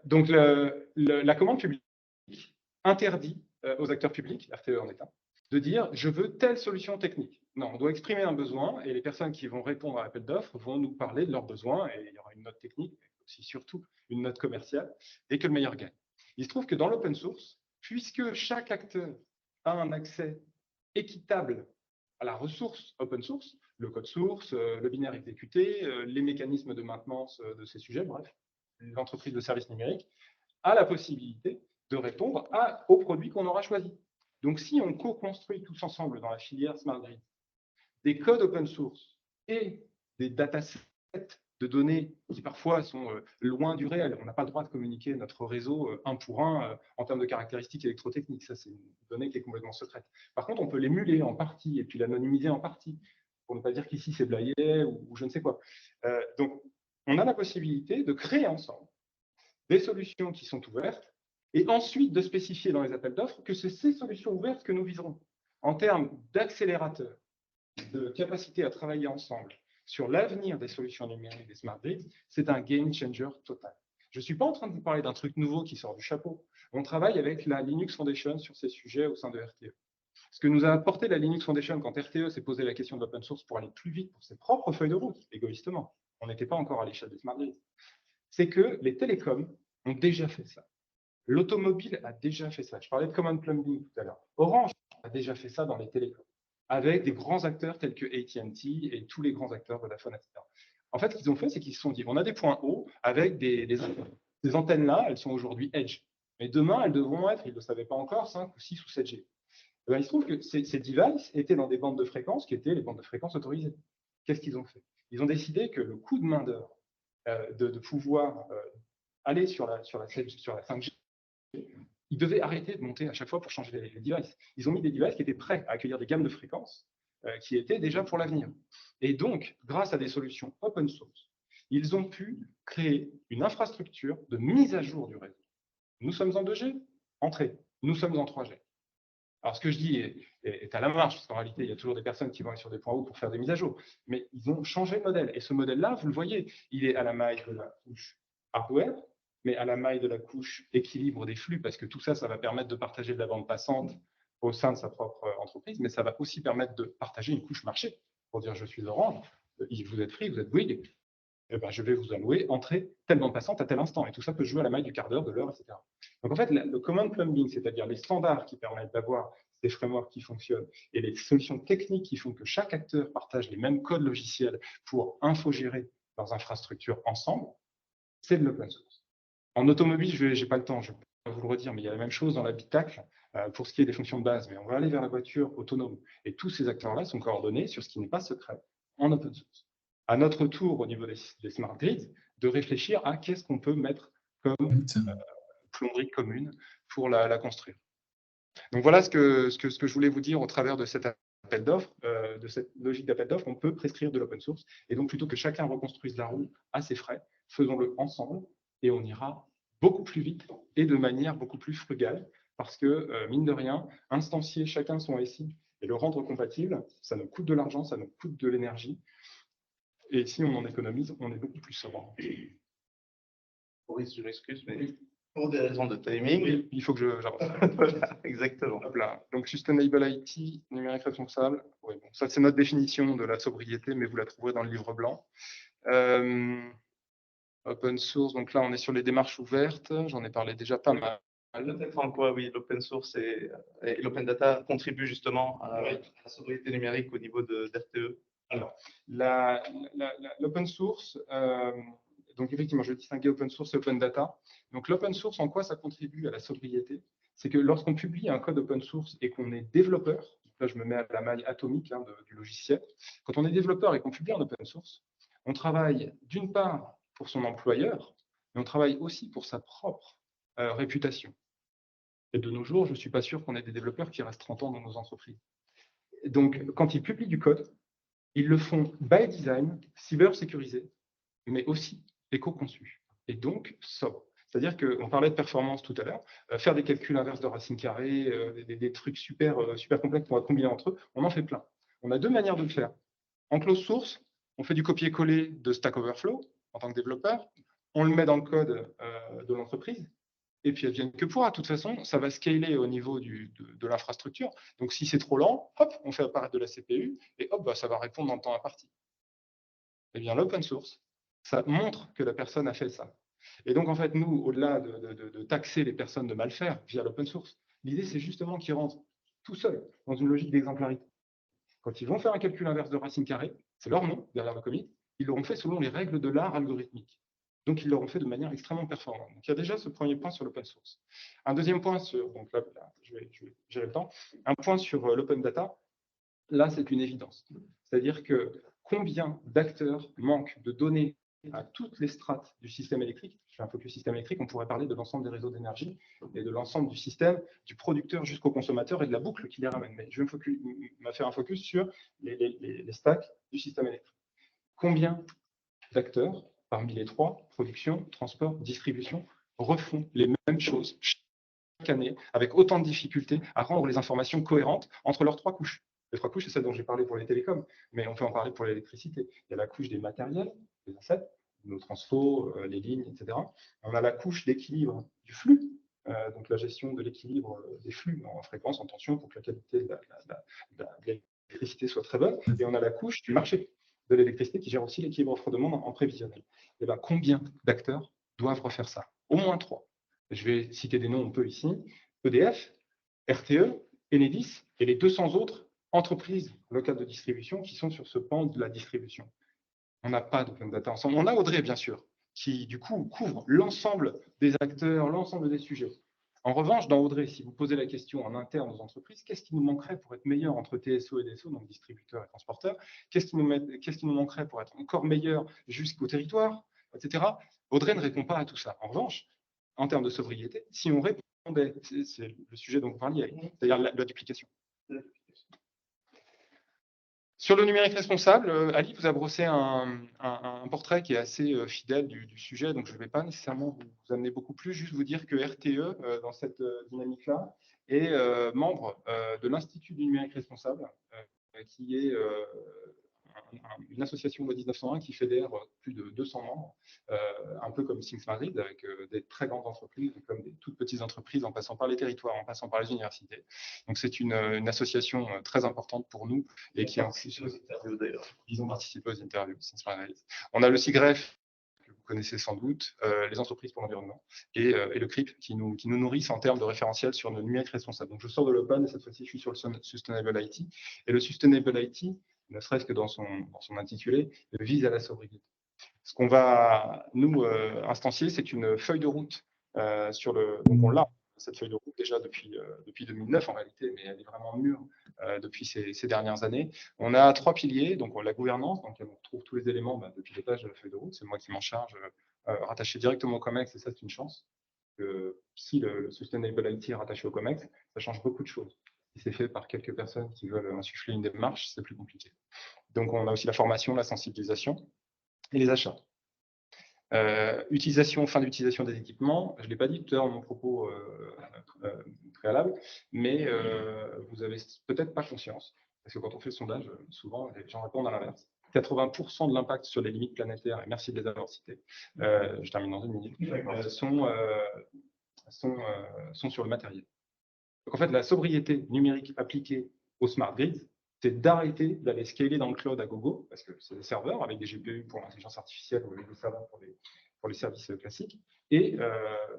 Donc, la commande publique interdit aux acteurs publics, RTE en est un, de dire « je veux telle solution technique ». Non, on doit exprimer un besoin et les personnes qui vont répondre à l'appel d'offres vont nous parler de leurs besoins et il y aura une note technique, mais aussi surtout une note commerciale, et que le meilleur gagne. Il se trouve que dans l'open source, puisque chaque acteur a un accès équitable à la ressource open source, le code source, le binaire exécuté, les mécanismes de maintenance de ces sujets, bref, l'entreprise de services numériques a la possibilité de répondre aux produits qu'on aura choisis. Donc, si on co-construit tous ensemble dans la filière Smart Grid des codes open source et des datasets de données qui parfois sont loin du réel, on n'a pas le droit de communiquer notre réseau un pour un en termes de caractéristiques électrotechniques, ça c'est une donnée qui est complètement secrète. Par contre, on peut l'émuler en partie et puis l'anonymiser en partie, pour ne pas dire qu'ici c'est Blayet ou je ne sais quoi. Donc, on a la possibilité de créer ensemble des solutions qui sont ouvertes et ensuite de spécifier dans les appels d'offres que c'est ces solutions ouvertes que nous viserons. En termes d'accélérateur, de capacité à travailler ensemble sur l'avenir des solutions numériques des smart grids, c'est un game changer total. Je ne suis pas en train de vous parler d'un truc nouveau qui sort du chapeau. On travaille avec la Linux Foundation sur ces sujets au sein de RTE. Ce que nous a apporté la Linux Foundation quand RTE s'est posé la question de l'open source pour aller plus vite pour ses propres feuilles de route, égoïstement, on n'était pas encore à l'échelle des smart grids, c'est que les télécoms ont déjà fait ça. L'automobile a déjà fait ça. Je parlais de common plumbing tout à l'heure. Orange a déjà fait ça dans les télécoms, avec des grands acteurs tels que AT&T et tous les grands acteurs Vodafone, etc. En fait, ce qu'ils ont fait, c'est qu'ils se sont dit, on a des points hauts avec des antennes. Ces antennes-là, elles sont aujourd'hui Edge. Mais demain, elles devront être, ils ne le savaient pas encore, 5 ou 6 ou 7G. Ben, il se trouve que ces devices étaient dans des bandes de fréquences qui étaient les bandes de fréquences autorisées. Qu'est-ce qu'ils ont fait? Ils ont décidé que le coût de main-d'œuvre de pouvoir aller sur la 5G, ils devaient arrêter de monter à chaque fois pour changer les devices. Ils ont mis des devices qui étaient prêts à accueillir des gammes de fréquences qui étaient déjà pour l'avenir. Et donc, grâce à des solutions open source, ils ont pu créer une infrastructure de mise à jour du réseau. Nous sommes en 2G, entrée. Nous sommes en 3G. Alors, ce que je dis est à la marge, parce qu'en réalité, il y a toujours des personnes qui vont aller sur des points hauts pour faire des mises à jour. Mais ils ont changé de modèle. Et ce modèle-là, vous le voyez, il est à la maille de la couche hardware, mais à la maille de la couche équilibre des flux, parce que tout ça, ça va permettre de partager de la bande passante au sein de sa propre entreprise, mais ça va aussi permettre de partager une couche marché. Pour dire, je suis Orange, vous êtes Free, vous êtes Bouygues, eh ben, je vais vous allouer entrée telle bande passante à tel instant. Et tout ça peut jouer à la maille du quart d'heure, de l'heure, etc. Donc en fait, le common plumbing, c'est-à-dire les standards qui permettent d'avoir des frameworks qui fonctionnent et les solutions techniques qui font que chaque acteur partage les mêmes codes logiciels pour infogérer leurs infrastructures ensemble, c'est de l'open source. En automobile, je n'ai pas le temps, je ne vais pas vous le redire, mais il y a la même chose dans l'habitacle pour ce qui est des fonctions de base. Mais on va aller vers la voiture autonome. Et tous ces acteurs-là sont coordonnés sur ce qui n'est pas secret en open source. À notre tour, au niveau des smart grids, de réfléchir à qu'est-ce qu'on peut mettre comme plomberie commune pour la construire. Donc voilà ce que je voulais vous dire au travers de cet appel d'offres, de cette logique d'appel d'offres. On peut prescrire de l'open source. Et donc, plutôt que chacun reconstruise la roue à ses frais, faisons-le ensemble et on ira beaucoup plus vite et de manière beaucoup plus frugale. Parce que, mine de rien, instancier chacun son SI et le rendre compatible, ça nous coûte de l'argent, ça nous coûte de l'énergie. Et si on en économise, on est beaucoup plus sobre. Maurice, je m'excuse, mais pour des raisons de timing. Oui, il faut que j'avance. Voilà, exactement. Hop là. Donc, Sustainable IT, numérique responsable. Oui, bon, ça, c'est notre définition de la sobriété, mais vous la trouverez dans le livre blanc. Open source, donc là, on est sur les démarches ouvertes. J'en ai parlé déjà pas mal. Peut-être en quoi, oui, l'open source et l'open data contribuent justement à la sobriété numérique au niveau de d'RTE. Alors, l'open source, donc effectivement, je vais distinguer open source et open data. Donc, l'open source, en quoi ça contribue à la sobriété? C'est que lorsqu'on publie un code open source et qu'on est développeur, là, je me mets à la maille atomique du logiciel, quand on est développeur et qu'on publie en open source, on travaille d'une part pour son employeur, mais on travaille aussi pour sa propre réputation. Et de nos jours, je ne suis pas sûr qu'on ait des développeurs qui restent 30 ans dans nos entreprises. Donc, quand ils publient du code, ils le font by design, cyber-sécurisé, mais aussi éco-conçu, et donc sobre. C'est-à-dire qu'on parlait de performance tout à l'heure, faire des calculs inverses de racine carrée, des trucs super complexes qu'on va combiner entre eux, on en fait plein. On a deux manières de le faire. En closed source, on fait du copier-coller de Stack Overflow en tant que développeur, on le met dans le code de l'entreprise, et puis advienne que pourra. De toute façon, ça va scaler au niveau de l'infrastructure. Donc, si c'est trop lent, hop, on fait apparaître de la CPU, et hop, bah, ça va répondre dans le temps imparti. Eh bien, l'open source, ça montre que la personne a fait ça. Et donc, en fait, nous, au-delà de taxer les personnes de mal faire via l'open source, l'idée, c'est justement qu'ils rentrent tout seuls dans une logique d'exemplarité. Quand ils vont faire un calcul inverse de racine carrée, c'est leur nom derrière le commit, ils l'auront fait selon les règles de l'art algorithmique. Donc, ils l'auront fait de manière extrêmement performante. Donc, il y a déjà ce premier point sur l'open source. Un deuxième point sur, donc là je vais gérer le temps, un point sur l'open data, là, c'est une évidence. C'est-à-dire que combien d'acteurs manquent de données à toutes les strates du système électrique? Je fais un focus système électrique, on pourrait parler de l'ensemble des réseaux d'énergie et de l'ensemble du système, du producteur jusqu'au consommateur et de la boucle qui les ramène. Mais je vais me faire un focus sur les stacks du système électrique. Combien d'acteurs, parmi les trois, production, transport, distribution, refont les mêmes choses chaque année avec autant de difficultés à rendre les informations cohérentes entre leurs trois couches? Les trois couches, c'est celle dont j'ai parlé pour les télécoms, mais on peut en parler pour l'électricité. Il y a la couche des matériels, des assets, nos transfos, les lignes, etc. On a la couche d'équilibre du flux, donc la gestion de l'équilibre des flux en fréquence, en tension, pour que la qualité de l'électricité soit très bonne. Et on a la couche du marché de l'électricité qui gère aussi l'équilibre offre-demande en prévisionnel. Et bien, combien d'acteurs doivent refaire ça? Au moins trois. Je vais citer des noms, on peut ici. EDF, RTE, Enedis et les 200 autres entreprises locales de distribution qui sont sur ce pan de la distribution. On n'a pas d'open data ensemble. On a Audrey, bien sûr, qui du coup couvre l'ensemble des acteurs, l'ensemble des sujets. En revanche, dans Audrey, si vous posez la question en interne aux entreprises, qu'est-ce qui nous manquerait pour être meilleur entre TSO et DSO, donc distributeurs et transporteurs? Qu'est-ce qui nous manquerait pour être encore meilleur jusqu'au territoire, etc. Audrey ne répond pas à tout ça. En revanche, en termes de sobriété, si on répondait, c'est le sujet dont vous parliez, c'est-à-dire la duplication. Sur le numérique responsable, Ali vous a brossé un portrait qui est assez fidèle du sujet, donc je ne vais pas nécessairement vous amener beaucoup plus, juste vous dire que RTE, dans cette dynamique-là, est membre de l'Institut du numérique responsable, qui est une association de 1901 qui fédère plus de 200 membres, un peu comme Things Madrid, avec des très grandes entreprises, comme des toutes petites entreprises, en passant par les territoires, en passant par les universités. Donc c'est une association très importante pour nous et qui en plus, ils ont participé aux interviews. Things Madrid. On a le SIGREF, que vous connaissez sans doute, les entreprises pour l'environnement, et le CRIP qui nous nourrissent en termes de référentiel sur le numérique responsable. Donc je sors de l'open et cette fois-ci je suis sur le Sustainable IT. Et le Sustainable IT, ne serait-ce que dans son intitulé, vise à la sobriété. Ce qu'on va nous instancier, c'est une feuille de route donc on l'a, cette feuille de route déjà depuis 2009 en réalité, mais elle est vraiment mûre depuis ces dernières années. On a 3 piliers, donc la gouvernance, dans laquelle on retrouve tous les éléments depuis les pages de la feuille de route. C'est moi qui m'en charge, rattaché directement au COMEX, et ça c'est une chance. Si le Sustainable IT est rattaché au COMEX, ça change beaucoup de choses. Si c'est fait par quelques personnes qui veulent insuffler une démarche, c'est plus compliqué. Donc, on a aussi la formation, la sensibilisation et les achats. Fin d'utilisation des équipements. Je ne l'ai pas dit tout à l'heure dans mon propos préalable, mais vous n'avez peut-être pas conscience, parce que quand on fait le sondage, souvent, les gens répondent à l'inverse. 80% de l'impact sur les limites planétaires, et merci de les avoir cités, je termine dans 1 minute, sont sur le matériel. Donc, en fait, la sobriété numérique appliquée au smart grid, c'est d'arrêter d'aller scaler dans le cloud à gogo, parce que c'est des serveurs avec des GPU pour l'intelligence artificielle ou avec des serveurs pour les services classiques. Et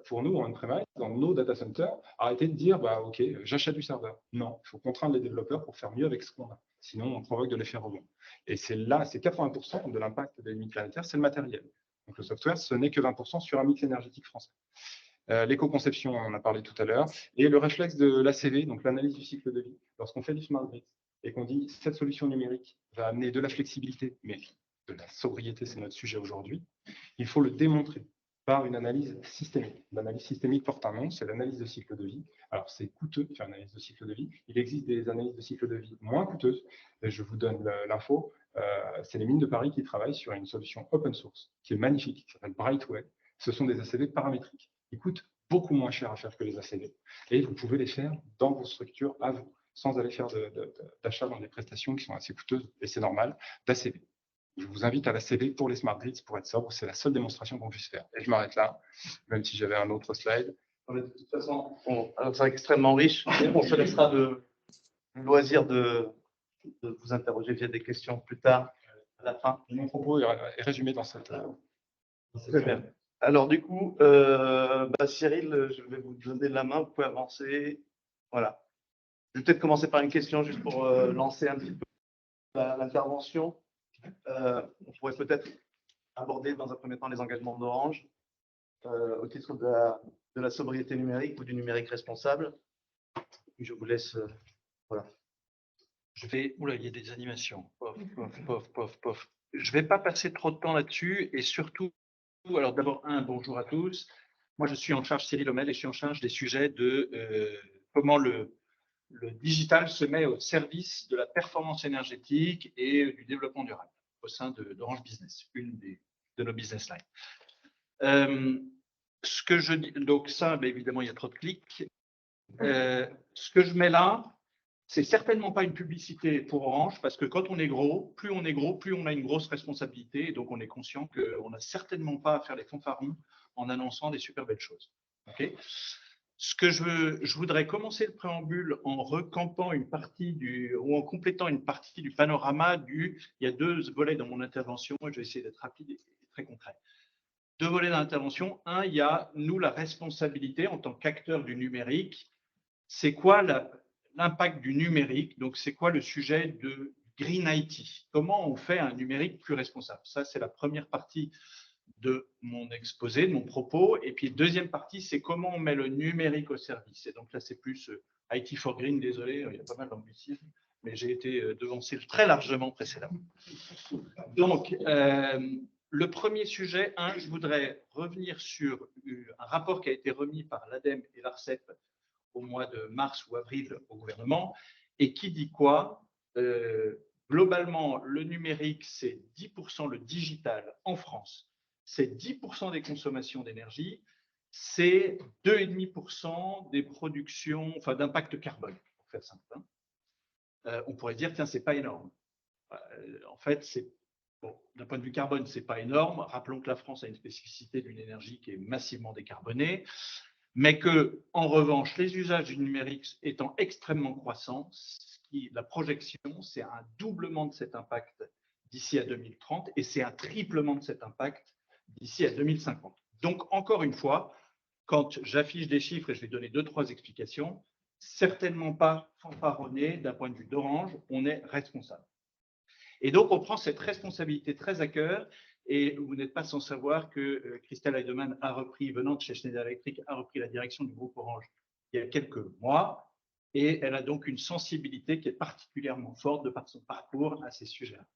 pour nous, en on-premise, dans nos data centers, arrêter de dire OK, j'achète du serveur. Non, il faut contraindre les développeurs pour faire mieux avec ce qu'on a. Sinon, on provoque de l'effet rebond. Et c'est 80% de l'impact des limites planétaires, c'est le matériel. Donc le software, ce n'est que 20% sur un mix énergétique français. L'éco-conception, on en a parlé tout à l'heure, et le réflexe de l'ACV, donc l'analyse du cycle de vie. Lorsqu'on fait du smart grid et qu'on dit cette solution numérique va amener de la flexibilité, mais de la sobriété, c'est notre sujet aujourd'hui, il faut le démontrer par une analyse systémique. L'analyse systémique porte un nom, c'est l'analyse de cycle de vie. Alors, c'est coûteux de faire une analyse de cycle de vie. Il existe des analyses de cycle de vie moins coûteuses. Et je vous donne l'info. C'est les mines de Paris qui travaillent sur une solution open source qui est magnifique, qui s'appelle Brightway. Ce sont des ACV paramétriques. Ils coûtent beaucoup moins cher à faire que les ACV. Et vous pouvez les faire dans vos structures à vous, sans aller faire d'achat dans des prestations qui sont assez coûteuses, et c'est normal, d'ACV. Je vous invite à l'ACV pour les smart grids pour être sobre. C'est la seule démonstration qu'on puisse faire. Et je m'arrête là, même si j'avais un autre slide. De toute façon, c'est extrêmement riche. On se laissera le loisir de vous interroger via des questions plus tard, à la fin. Mon propos est résumé dans cette. Très bien. Alors, du coup, Cyril, je vais vous donner la main. Vous pouvez avancer. Voilà. Je vais peut-être commencer par une question juste pour lancer un petit peu l'intervention. On pourrait peut-être aborder dans un premier temps les engagements d'Orange au titre de la sobriété numérique ou du numérique responsable. Je vous laisse. Voilà. Oula, il y a des animations. Pof, pof, pof, pof, pof. Je ne vais pas passer trop de temps là-dessus et surtout, alors d'abord, bonjour à tous. Moi, je suis en charge, Cyril Hommel, et je suis en charge des sujets de comment le digital se met au service de la performance énergétique et du développement durable au sein d'Orange Business, une de nos business lines. Ce que je dis, donc ça, évidemment, il y a trop de clics. Ce que je mets là, c'est certainement pas une publicité pour Orange, parce que quand on est gros, plus on a une grosse responsabilité, et donc on est conscient qu'on n'a certainement pas à faire les fanfarons en annonçant des super belles choses. Okay, ce que je voudrais commencer le préambule en recampant une partie ou en complétant une partie du panorama il y a 2 volets dans mon intervention, et je vais essayer d'être rapide et très concret. 2 volets d'intervention. Un, il y a, nous, la responsabilité en tant qu'acteur du numérique. C'est quoi l'impact du numérique? Donc, c'est quoi le sujet de Green IT? Comment on fait un numérique plus responsable? Ça, c'est la première partie de mon exposé, de mon propos. Et puis, deuxième partie, c'est comment on met le numérique au service. Et donc là, c'est plus IT for Green, désolé, il y a pas mal d'anglicisme, mais j'ai été devancé très largement précédemment. Donc, le premier sujet, je voudrais revenir sur un rapport qui a été remis par l'ADEME et l'ARCEP au mois de mars ou avril au gouvernement, et qui dit quoi? globalement, le numérique, c'est 10%, le digital en France, c'est 10% des consommations d'énergie, c'est 2,5% des productions, enfin d'impact carbone, pour faire simple. On pourrait dire, tiens, c'est pas énorme. En fait, bon, d'un point de vue carbone, c'est pas énorme. Rappelons que la France a une spécificité d'une énergie qui est massivement décarbonée, mais que, en revanche, les usages du numérique étant extrêmement croissants, la projection, c'est un doublement de cet impact d'ici à 2030 et c'est un triplement de cet impact d'ici à 2050. Donc, encore une fois, quand j'affiche des chiffres, et je vais donner 2-3 explications, certainement pas fanfaronné d'un point de vue d'Orange, on est responsable. Et donc, on prend cette responsabilité très à cœur. Et vous n'êtes pas sans savoir que Christelle Heidemann a repris, venant de chez Schneider Electric, a repris la direction du groupe Orange il y a quelques mois. Et elle a donc une sensibilité qui est particulièrement forte de par son parcours à ces sujets-là.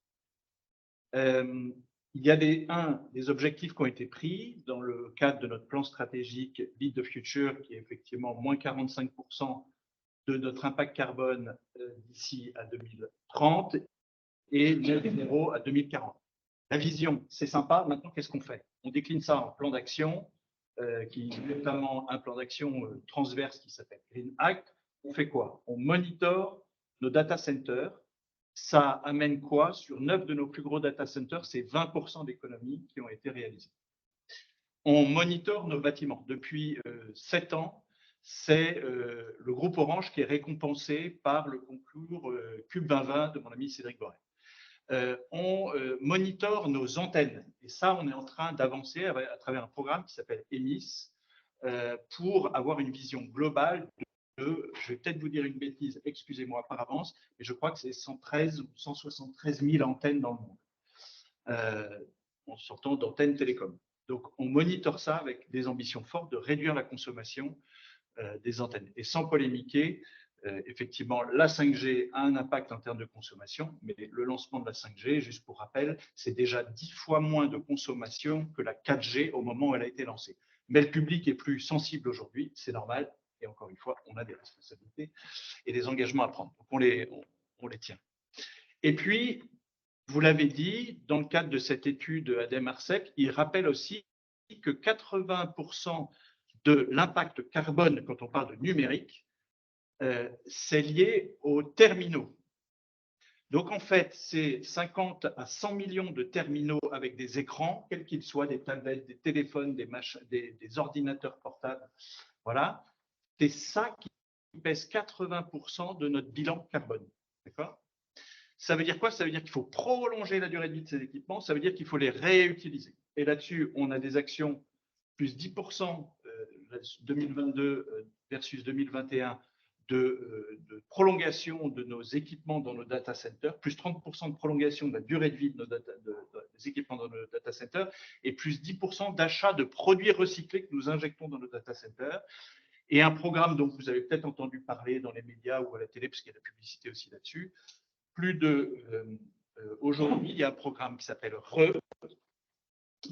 Il y a des objectifs qui ont été pris dans le cadre de notre plan stratégique Lead the Future, qui est effectivement moins 45% de notre impact carbone d'ici à 2030 et net zéro à 2040. La vision, c'est sympa. Maintenant, qu'est-ce qu'on fait? On décline ça en plan d'action, qui est notamment un plan d'action transverse qui s'appelle Green Act. On fait quoi? On monitore nos data centers. Ça amène quoi? Sur 9 de nos plus gros data centers, c'est 20% d'économies qui ont été réalisées. On monitore nos bâtiments. Depuis 7 ans, c'est le groupe Orange qui est récompensé par le concours Cube 2020 de mon ami Cédric Borel. On monitore nos antennes. Et ça, on est en train d'avancer à travers un programme qui s'appelle EMIS pour avoir une vision globale je vais peut-être vous dire une bêtise, excusez-moi par avance, mais je crois que c'est 113 ou 173 000 antennes dans le monde, en sortant d'antennes télécom. Donc, on monitore ça avec des ambitions fortes de réduire la consommation des antennes. Et sans polémiquer, effectivement, la 5G a un impact en termes de consommation, mais le lancement de la 5G, juste pour rappel, c'est déjà 10 fois moins de consommation que la 4G au moment où elle a été lancée. Mais le public est plus sensible aujourd'hui, c'est normal. Et encore une fois, on a des responsabilités et des engagements à prendre. Donc, on les tient. Et puis, vous l'avez dit, dans le cadre de cette étude ADEME-ARCEP, il rappelle aussi que 80% de l'impact carbone, quand on parle de numérique, c'est lié aux terminaux. Donc, en fait, c'est 50 à 100 millions de terminaux avec des écrans, quels qu'ils soient, des tablettes, des téléphones, des ordinateurs portables. Voilà. C'est ça qui pèse 80% de notre bilan carbone. D'accord? Ça veut dire quoi? Ça veut dire qu'il faut prolonger la durée de vie de ces équipements, ça veut dire qu'il faut les réutiliser. Et là-dessus, on a des actions plus 10% 2022 versus 2021 de prolongation de nos équipements dans nos data centers, plus 30% de prolongation de la durée de vie des équipements dans nos data centers et plus 10% d'achat de produits recyclés que nous injectons dans nos data centers. Et un programme dont vous avez peut-être entendu parler dans les médias ou à la télé, parce qu'il y a de la publicité aussi là-dessus. Aujourd'hui, il y a un programme qui s'appelle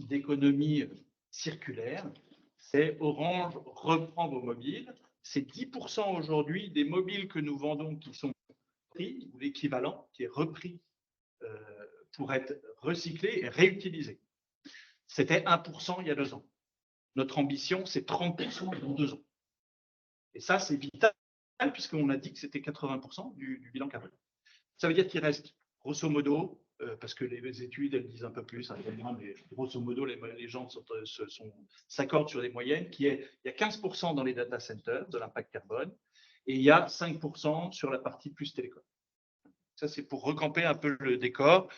d'économie circulaire. C'est Orange reprend vos mobiles. C'est 10% aujourd'hui des mobiles que nous vendons qui sont pris, ou l'équivalent, qui est repris pour être recyclé et réutilisé. C'était 1% il y a 2 ans. Notre ambition, c'est 30% dans 2 ans. Et ça, c'est vital, puisqu'on a dit que c'était 80% du bilan carbone. Ça veut dire qu'il reste, grosso modo, parce que les études, elles disent un peu plus, hein, mais grosso modo, les gens s'accordent sur des moyennes, il y a 15% dans les data centers de l'impact carbone, et il y a 5% sur la partie plus télécom. Ça, c'est pour recamper un peu le décor.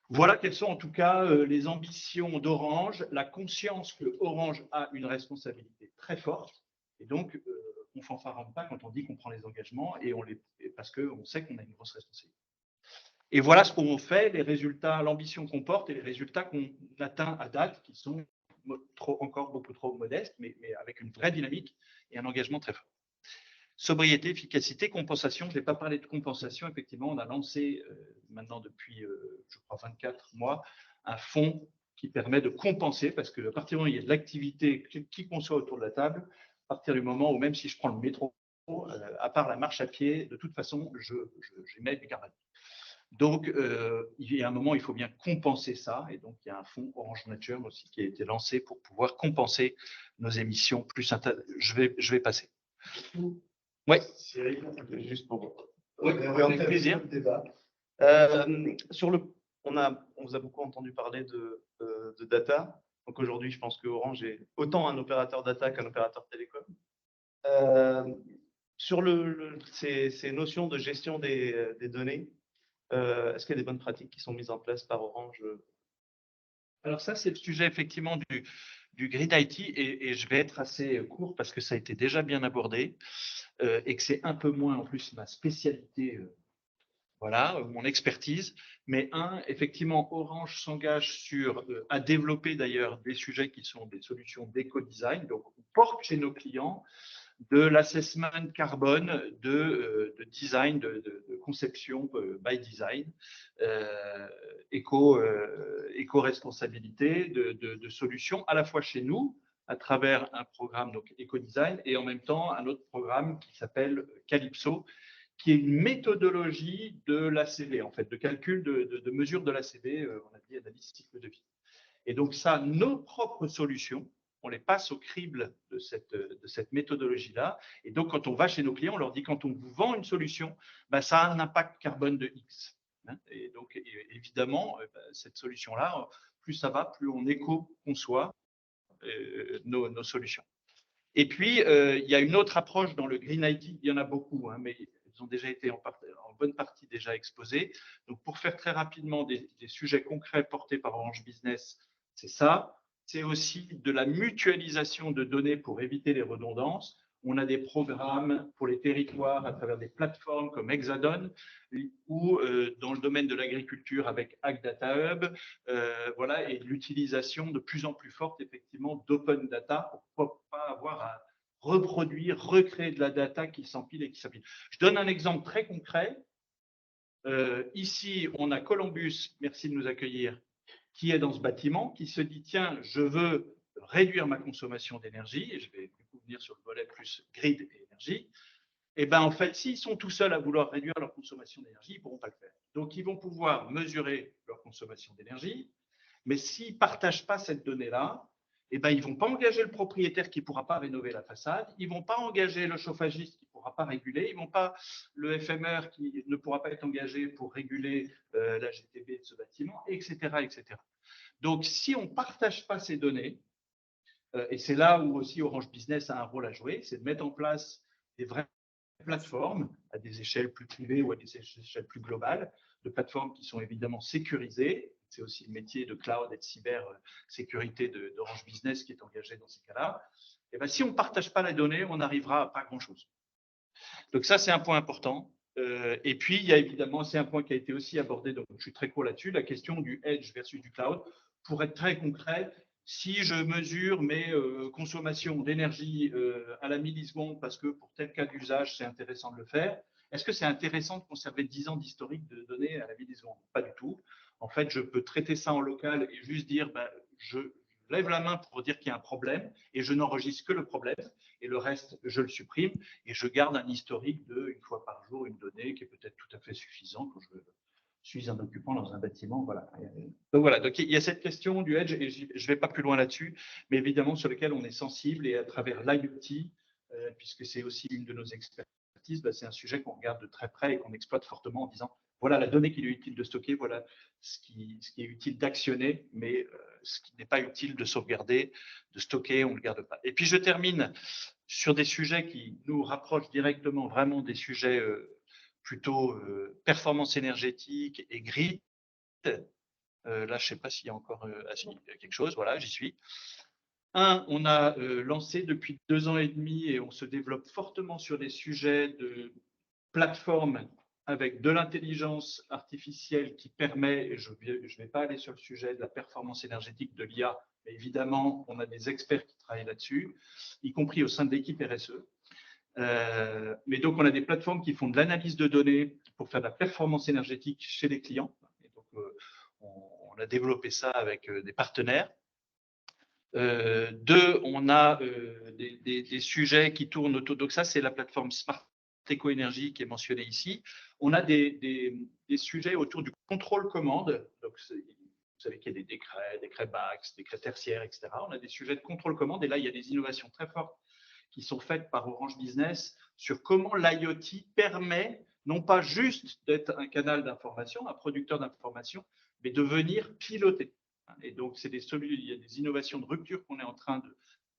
Voilà quelles sont en tout cas les ambitions d'Orange, la conscience que Orange a une responsabilité très forte, et donc on ne fanfaronne pas quand on dit qu'on prend les engagements parce qu'on sait qu'on a une grosse responsabilité. Et voilà ce qu'on fait, les résultats, l'ambition qu'on porte et les résultats qu'on atteint à date, qui sont encore beaucoup trop modestes, mais avec une vraie dynamique et un engagement très fort. Sobriété, efficacité, compensation. Je ne vais pas parler de compensation. Effectivement, on a lancé maintenant depuis, je crois, 24 mois, un fonds qui permet de compenser, parce qu'à partir du moment où il y a de l'activité, qui qu'on soit autour de la table, à partir du moment où même si je prends le métro, à part la marche à pied, de toute façon, j'émets du carbone. Donc, il y a un moment, il faut bien compenser ça. Et donc, il y a un fonds Orange Nature aussi qui a été lancé pour pouvoir compenser nos émissions plus. Je vais passer. Oui. Cyril, juste pour Oui, avec plaisir. le débat. On vous a beaucoup entendu parler de data. Donc aujourd'hui, je pense que Orange est autant un opérateur data qu'un opérateur télécom. Sur ces notions de gestion des données, est-ce qu'il y a des bonnes pratiques qui sont mises en place par Orange? Alors ça, c'est le sujet effectivement du Grid IT et je vais être assez court parce que ça a été déjà bien abordé et que c'est un peu moins en plus ma spécialité, voilà, mon expertise. Mais effectivement, Orange s'engage à développer d'ailleurs des sujets qui sont des solutions d'éco-design. Donc, on porte chez nos clients de l'assessment carbone, de design, de conception by design, éco-responsabilité, de solutions, à la fois chez nous, à travers un programme donc éco-design, et en même temps un autre programme qui s'appelle Calypso, qui est une méthodologie de l'ACV, en fait, de calcul de mesure de l'ACV, on a dit analyse cycle de vie. Et donc ça, nos propres solutions, on les passe au crible de cette méthodologie-là. Et donc, quand on va chez nos clients, on leur dit, quand on vous vend une solution, ben, ça a un impact carbone de X. Et donc, évidemment, cette solution-là, plus ça va, plus on éco-conçoit nos solutions. Et puis, il y a une autre approche dans le Green IT, il y en a beaucoup, mais ils ont déjà été en bonne partie déjà exposés. Donc, pour faire très rapidement des sujets concrets portés par Orange Business, c'est ça. C'est aussi de la mutualisation de données pour éviter les redondances. On a des programmes pour les territoires à travers des plateformes comme Hexadon ou dans le domaine de l'agriculture avec Ag Data Hub, voilà, et l'utilisation de plus en plus forte effectivement d'open data pour ne pas avoir à reproduire, recréer de la data qui s'empile et qui s'empile. Je donne un exemple très concret. Ici, on a Columbus, merci de nous accueillir, qui est dans ce bâtiment, qui se dit, tiens, je veux réduire ma consommation d'énergie, et je vais du coup venir sur le volet plus grid et énergie. Et bien, en fait, s'ils sont tout seuls à vouloir réduire leur consommation d'énergie, ils ne pourront pas le faire. Donc, ils vont pouvoir mesurer leur consommation d'énergie, mais s'ils ne partagent pas cette donnée-là, eh ben, ils ne vont pas engager le propriétaire qui ne pourra pas rénover la façade, ils ne vont pas engager le chauffagiste qui ne pourra pas réguler, ils vont pas, le FMR qui ne pourra pas être engagé pour réguler la GTB de ce bâtiment, etc., etc. Donc, si on ne partage pas ces données, et c'est là où aussi Orange Business a un rôle à jouer, c'est de mettre en place des vraies plateformes à des échelles plus privées ou à des échelles plus globales, de plateformes qui sont évidemment sécurisées. C'est aussi le métier de cloud et de cybersécurité d'Orange Business qui est engagé dans ces cas-là. Et bien, si on ne partage pas les données, on n'arrivera à pas grand-chose. Donc ça, c'est un point important. Et puis, il y a évidemment, c'est un point qui a été aussi abordé, donc je suis très court là-dessus, la question du edge versus du cloud. Pour être très concret, si je mesure mes consommations d'énergie à la milliseconde, parce que pour tel cas d'usage, c'est intéressant de le faire, est-ce que c'est intéressant de conserver 10 ans d'historique de données à la milliseconde? Pas du tout. En fait, je peux traiter ça en local et juste dire, je lève la main pour dire qu'il y a un problème et je n'enregistre que le problème et le reste, je le supprime et je garde un historique de une fois par jour une donnée qui est peut-être tout à fait suffisant quand je suis un occupant dans un bâtiment. Voilà. Donc voilà, donc il y a cette question du edge et je ne vais pas plus loin là-dessus, mais évidemment sur lequel on est sensible et à travers l'IoT, puisque c'est aussi une de nos expertises, c'est un sujet qu'on regarde de très près et qu'on exploite fortement en disant voilà la donnée qu'il est utile de stocker, voilà ce qui est utile d'actionner, mais ce qui n'est pas utile de sauvegarder, de stocker, on ne le garde pas. Et puis je termine sur des sujets qui nous rapprochent directement vraiment des sujets plutôt performance énergétique et grid. Là, je ne sais pas s'il y a encore quelque chose. Voilà, j'y suis. On a lancé depuis 2 ans et demi et on se développe fortement sur des sujets de plateforme avec de l'intelligence artificielle qui permet, et je ne vais pas aller sur le sujet de la performance énergétique de l'IA, mais évidemment, on a des experts qui travaillent là-dessus, y compris au sein de l'équipe RSE. Mais donc, on a des plateformes qui font de l'analyse de données pour faire de la performance énergétique chez les clients. Et donc, on a développé ça avec des partenaires. 2, on a des sujets qui tournent autour. Donc, ça, c'est la plateforme Smart éco-énergie qui est mentionné ici. On a des sujets autour du contrôle commande. Donc, vous savez qu'il y a des décrets BACS, décrets tertiaires, etc. On a des sujets de contrôle commande et là, il y a des innovations très fortes qui sont faites par Orange Business sur comment l'IoT permet non pas juste d'être un canal d'information, un producteur d'information, mais de venir piloter. Et donc, il y a des innovations de rupture qu'on on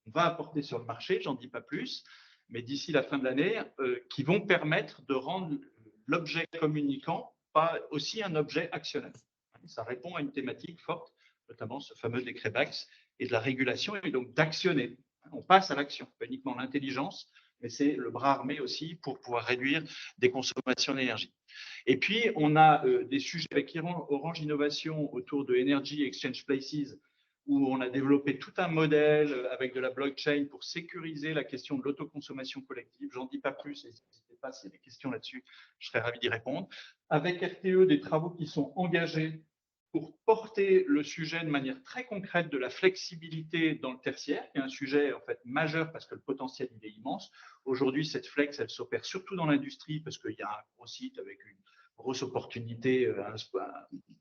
va apporter sur le marché, j'en dis pas plus, mais d'ici la fin de l'année, qui vont permettre de rendre l'objet communicant pas aussi un objet actionnable. Ça répond à une thématique forte, notamment ce fameux décret BACS et de la régulation, et donc d'actionner. On passe à l'action, pas uniquement l'intelligence, mais c'est le bras armé aussi pour pouvoir réduire des consommations d'énergie. Et puis, on a des sujets avec Orange Innovation autour de Energy Exchange Places, où on a développé tout un modèle avec de la blockchain pour sécuriser la question de l'autoconsommation collective. J'en dis pas plus, et n'hésitez pas s'il y a des questions là-dessus, je serais ravi d'y répondre. Avec RTE, des travaux qui sont engagés pour porter le sujet de manière très concrète de la flexibilité dans le tertiaire, qui est un sujet en fait majeur parce que le potentiel il est immense. Aujourd'hui, cette flex, elle s'opère surtout dans l'industrie parce qu'il y a un gros site avec une grosse opportunité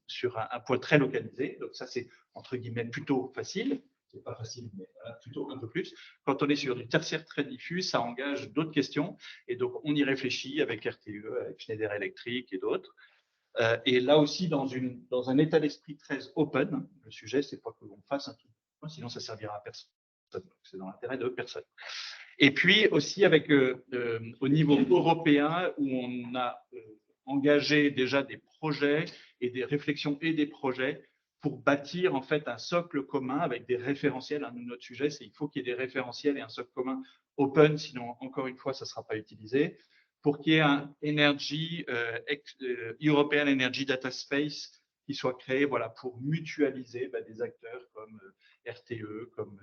sur un point très localisé. Donc ça, c'est entre guillemets plutôt facile. C'est pas facile, mais plutôt un peu plus. Quand on est sur du tertiaire très diffus, ça engage d'autres questions. Et donc, on y réfléchit avec RTE, avec Schneider Electric et d'autres. Et là aussi, dans un état d'esprit très open, le sujet, c'est pas que l'on fasse un truc, sinon ça servira à personne. C'est dans l'intérêt de personne. Et puis aussi avec au niveau européen, où on a engagé déjà des projets et des réflexions et des projets pour bâtir en fait un socle commun avec des référentiels. Notre sujet, c'est qu'il faut qu'il y ait des référentiels et un socle commun open, sinon encore une fois, ça ne sera pas utilisé. Pour qu'il y ait un European Energy Data Space qui soit créé, voilà, pour mutualiser des acteurs comme RTE, comme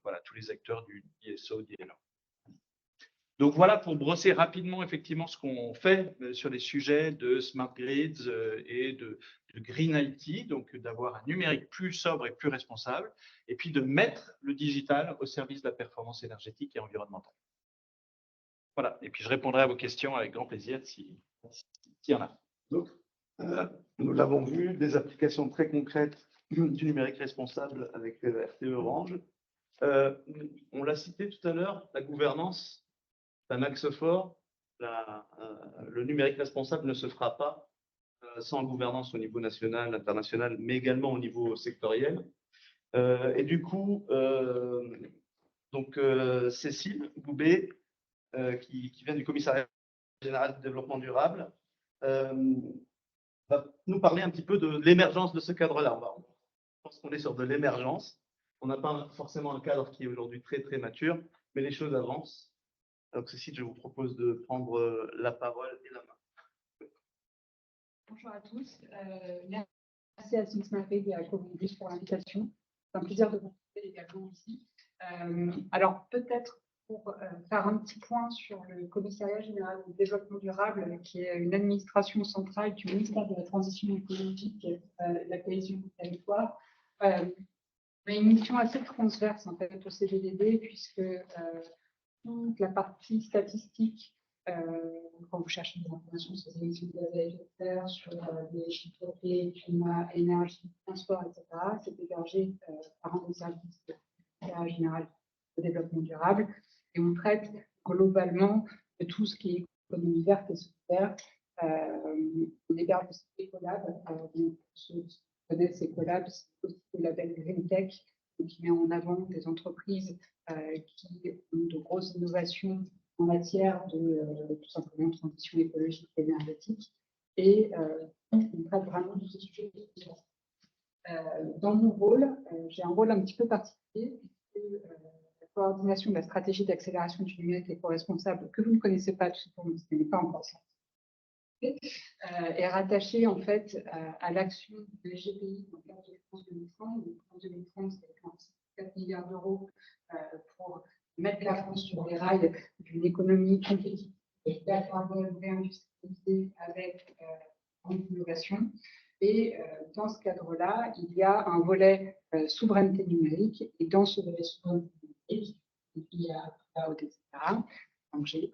voilà, tous les acteurs du ISO, d'ILO. Donc voilà pour brosser rapidement effectivement ce qu'on fait sur les sujets de smart grids et de green IT, donc d'avoir un numérique plus sobre et plus responsable, et puis de mettre le digital au service de la performance énergétique et environnementale. Voilà, et puis je répondrai à vos questions avec grand plaisir s'il y en a. Donc, nous l'avons vu, des applications très concrètes du numérique responsable avec RTE Orange. On l'a cité tout à l'heure, la gouvernance, c'est un axe fort. Le numérique responsable ne se fera pas sans gouvernance au niveau national, international, mais également au niveau sectoriel. Et du coup, Cécile Goubet, qui vient du Commissariat général du développement durable, va nous parler un petit peu de l'émergence de ce cadre-là. Je pense qu'on est sur de l'émergence. On n'a pas forcément un cadre qui est aujourd'hui très, très mature, mais les choses avancent. Donc, Cécile, je vous propose de prendre la parole et la main. Bonjour à tous. Merci à Things Smart Grid et à Colombus pour l'invitation. C'est un plaisir de vous retrouver également ici. Alors, peut-être pour faire un petit point sur le Commissariat général du développement durable, qui est une administration centrale du ministère de la Transition écologique et de la cohésion du territoire. On a une mission assez transverse en fait, au CGDD, puisque toute la partie statistique, quand vous cherchez des informations sur les émissions de gaz à effet de serre, sur les chiffres climat, énergie, transport, etc., c'est hébergé par un des services du Commissariat général de développement durable. Et on traite globalement de tout ce qui est économie verte et solidaire. On héberge aussi Ecolab. Ceux qui connaissent Ecolab, c'est aussi le label Green Tech, qui met en avant des entreprises qui ont de grosses innovations en matière de tout simplement transition écologique et énergétique. Et on traite vraiment de ce sujet. Dans mon rôle, j'ai un rôle un petit peu particulier, puisque la coordination de la stratégie d'accélération du numérique éco-responsable, que vous ne connaissez pas, tout simplement, ce n'est pas encore ça, est rattachée en fait à l'action de GPI dans le cadre de France 2030. Donc, France 2030, c'est 4 milliards d'euros pour mettre la France sur les rails d'une économie compétitive, bas carbone, réindustrialisée avec innovation. Et dans ce cadre-là, il y a un volet souveraineté numérique. Et dans ce volet souveraineté numérique, il y a cloud, etc. Donc, j'ai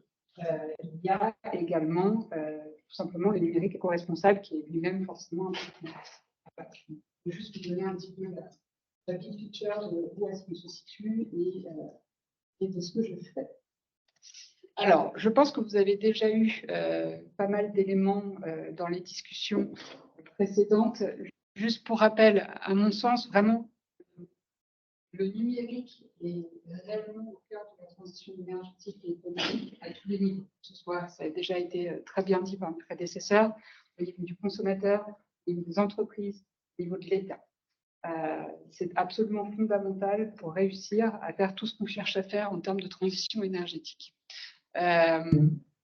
il y a également tout simplement le numérique éco-responsable qui est lui-même forcément un peu complexe. Je vais juste vous donner un petit peu la big picture de où est-ce qu'on se situe et de ce que je fais. Alors, je pense que vous avez déjà eu pas mal d'éléments dans les discussions précédentes. Juste pour rappel, à mon sens, vraiment, le numérique est réellement au cœur de la transition énergétique et économique à tous les niveaux. Que ce soit, ça a déjà été très bien dit par mes prédécesseurs, au niveau du consommateur, au niveau des entreprises, au niveau de l'État. C'est absolument fondamental pour réussir à faire tout ce qu'on cherche à faire en termes de transition énergétique.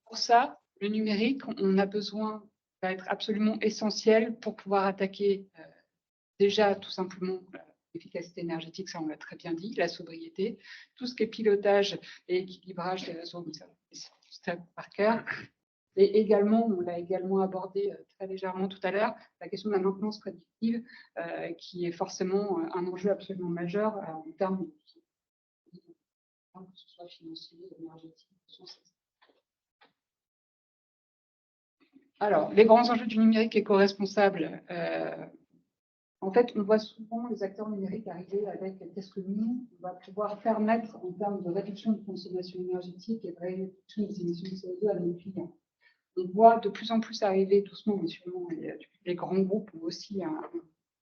Pour ça, le numérique, on a besoin d'être absolument essentiel pour pouvoir attaquer déjà tout simplement l'efficacité énergétique, ça on l'a très bien dit, la sobriété, tout ce qui est pilotage et équilibrage des réseaux, c'est par cœur. Et également, on l'a également abordé très légèrement tout à l'heure, la question de la maintenance prédictive, qui est forcément un enjeu absolument majeur en termes de que ce soit financier, énergétique, social. Alors, les grands enjeux du numérique éco-responsable. En fait, on voit souvent les acteurs numériques arriver avec qu'est-ce que nous, on va pouvoir permettre en termes de réduction de consommation énergétique et de réduction des émissions de CO2 à nos clients. On voit de plus en plus arriver doucement, mais sûrement, les grands groupes ont aussi un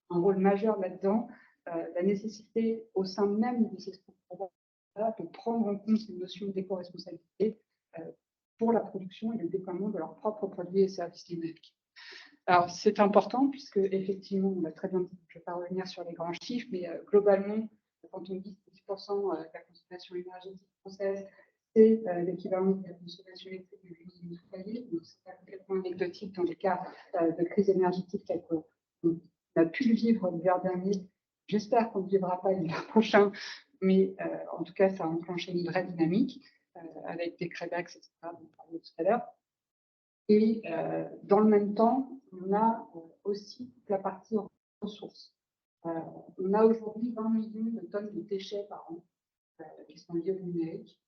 rôle majeur là-dedans, la nécessité au sein même de ces structures-là de prendre en compte ces notions d'éco-responsabilité pour la production et le déploiement de leurs propres produits et services numériques. Alors, c'est important puisque, effectivement, on l'a très bien dit, je ne vais pas revenir sur les grands chiffres, mais globalement, quand on dit que 10% de la consommation énergétique française, c'est l'équivalent de la consommation électrique de 8 millions de foyers, donc ce n'est pas complètement anecdotique dans les cas de crise énergétique telle qu'on a pu le vivre l'hiver dernier. J'espère qu'on ne vivra pas l'hiver prochain, mais en tout cas, ça a enclenché une vraie dynamique avec des crédax, etc., dont on parlait tout à l'heure. Et dans le même temps, on a aussi toute la partie ressources. On a aujourd'hui 20 millions de tonnes de déchets par an qui sont liés au numérique,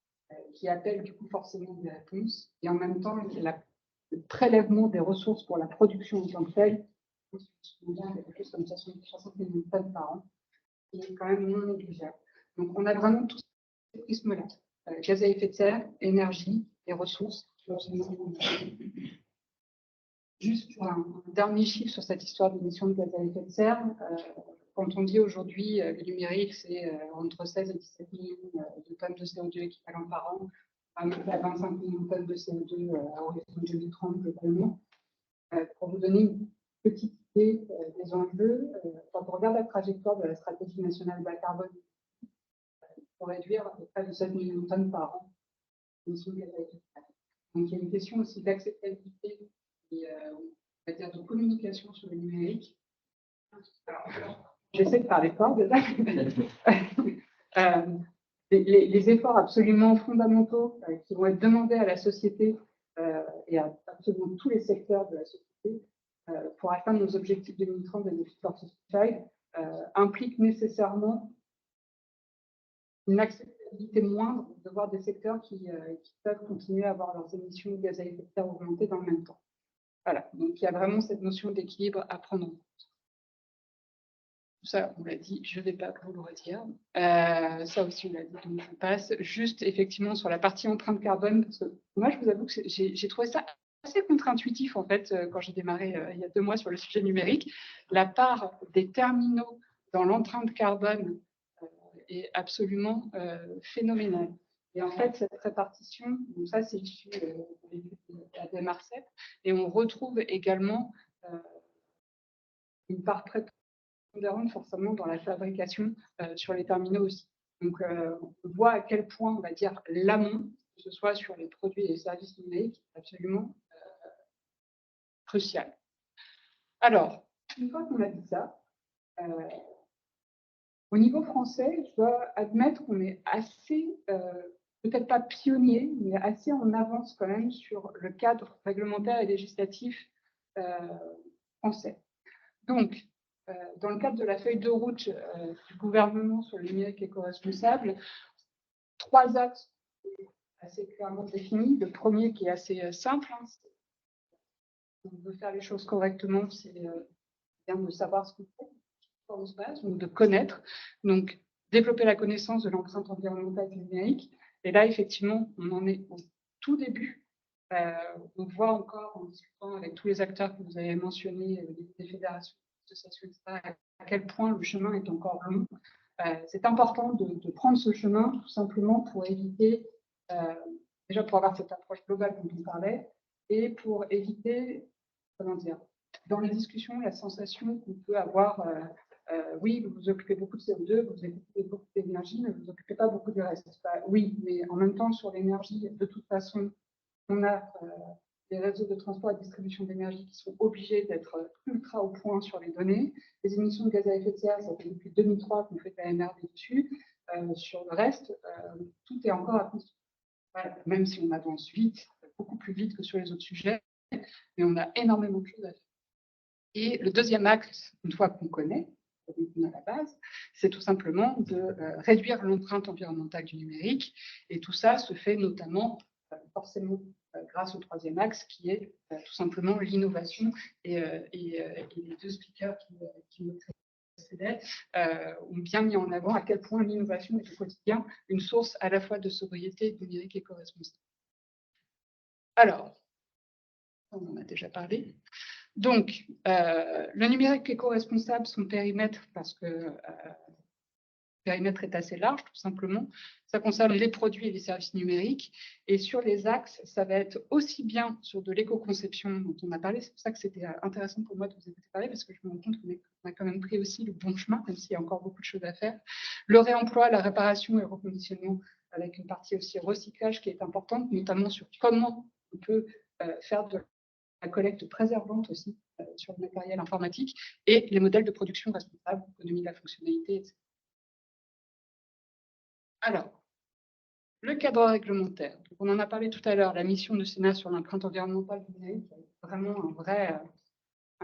qui appellent du coup forcément des réponses. Et en même temps, le prélèvement des ressources pour la production en tant que telle, quelque chose comme 60 millions de tonnes par an, qui est quand même non négligeable. Donc on a vraiment tous ces prismes-là. Gaz à effet de serre, énergie et ressources. Juste pour un dernier chiffre sur cette histoire d'émissions de gaz à effet de serre, quand on dit aujourd'hui le numérique, c'est entre 16 et 17 millions de tonnes de CO2 équivalent par an, à 25 millions de tonnes de CO2 à horizon 2030 globalement. Pour vous donner une petite idée des enjeux, quand on regarde la trajectoire de la stratégie nationale bas carbone, pour réduire à peu près de 7 millions de tonnes par an d'émissions de gaz à effet de serre. Donc il y a une question aussi d'acceptabilité et on va dire de communication sur le numérique. J'essaie de parler fort déjà. Les efforts absolument fondamentaux qui vont être demandés à la société et à absolument tous les secteurs de la société pour atteindre nos objectifs 2030 de Fit for 55 impliquent nécessairement une acceptabilité moindre de voir des secteurs qui peuvent continuer à avoir leurs émissions de gaz à effet de serre augmenter dans le même temps. Voilà, donc il y a vraiment cette notion d'équilibre à prendre en compte. Tout ça, on l'a dit, je ne vais pas vous le redire. Ça aussi, on l'a dit, donc je passe. Juste, effectivement, sur la partie empreinte carbone, parce que moi, je vous avoue que j'ai trouvé ça assez contre-intuitif, en fait, quand j'ai démarré il y a 2 mois sur le sujet numérique. La part des terminaux dans l'empreinte carbone est absolument phénoménale. Et en fait, cette répartition, donc ça c'est issu de la DMARCEP, et on retrouve également une part prépondérante forcément dans la fabrication sur les terminaux aussi. Donc on voit à quel point, on va dire, l'amont, que ce soit sur les produits et les services numériques, est absolument crucial. Alors, une fois qu'on a dit ça, au niveau français, je dois admettre qu'on est assez peut-être pas pionnier, mais assez en avance quand même sur le cadre réglementaire et législatif français. Donc, dans le cadre de la feuille de route du gouvernement sur le numérique éco-responsable, 3 axes assez clairement définis. Le premier qui est assez simple, hein, si on veut faire les choses correctement, c'est bien de savoir ce qu'on fait, comment se passe, donc de connaître. Donc, développer la connaissance de l'empreinte environnementale du numérique. Et là, effectivement, on en est au tout début. On voit encore, en discutant avec tous les acteurs que vous avez mentionnés, les fédérations, les associations, etc., à quel point le chemin est encore long. C'est important de prendre ce chemin tout simplement pour éviter, déjà pour avoir cette approche globale dont on parlait, et pour éviter, comment dire, dans les discussions, la sensation qu'on peut avoir, oui, vous vous occupez beaucoup de CO2, vous occupez beaucoup d'énergie, mais vous ne vous occupez pas beaucoup du reste. Oui, mais en même temps, sur l'énergie, de toute façon, on a des réseaux de transport et de distribution d'énergie qui sont obligés d'être ultra au point sur les données. Les émissions de gaz à effet de serre, ça fait depuis 2003 qu'on fait de la MRV dessus. Sur le reste, tout est encore à construire. Voilà. Même si on avance vite, beaucoup plus vite que sur les autres sujets, mais on a énormément de choses à faire. Et le deuxième axe, une fois qu'on connaît, qu'on a la base, c'est tout simplement de réduire l'empreinte environnementale du numérique. Et tout ça se fait notamment, forcément, grâce au troisième axe, qui est tout simplement l'innovation. Et les deux speakers qui me précédaient ont bien mis en avant à quel point l'innovation est au quotidien une source à la fois de sobriété numérique et éco-responsable. Alors, on en a déjà parlé. Donc, le numérique éco-responsable, son périmètre, parce que le périmètre est assez large, tout simplement. Ça concerne les produits et les services numériques. Et sur les axes, ça va être aussi bien sur de l'éco-conception dont on a parlé. C'est pour ça que c'était intéressant pour moi de vous écouter parler, parce que je me rends compte qu'on a quand même pris aussi le bon chemin, même s'il y a encore beaucoup de choses à faire. Le réemploi, la réparation et le reconditionnement, avec une partie aussi recyclage qui est importante, notamment sur comment on peut faire de la collecte préservante aussi sur le matériel informatique, et les modèles de production responsables, économie de la fonctionnalité, etc. Alors, le cadre réglementaire. Donc, on en a parlé tout à l'heure, la mission du Sénat sur l'empreinte environnementale du numérique est vraiment un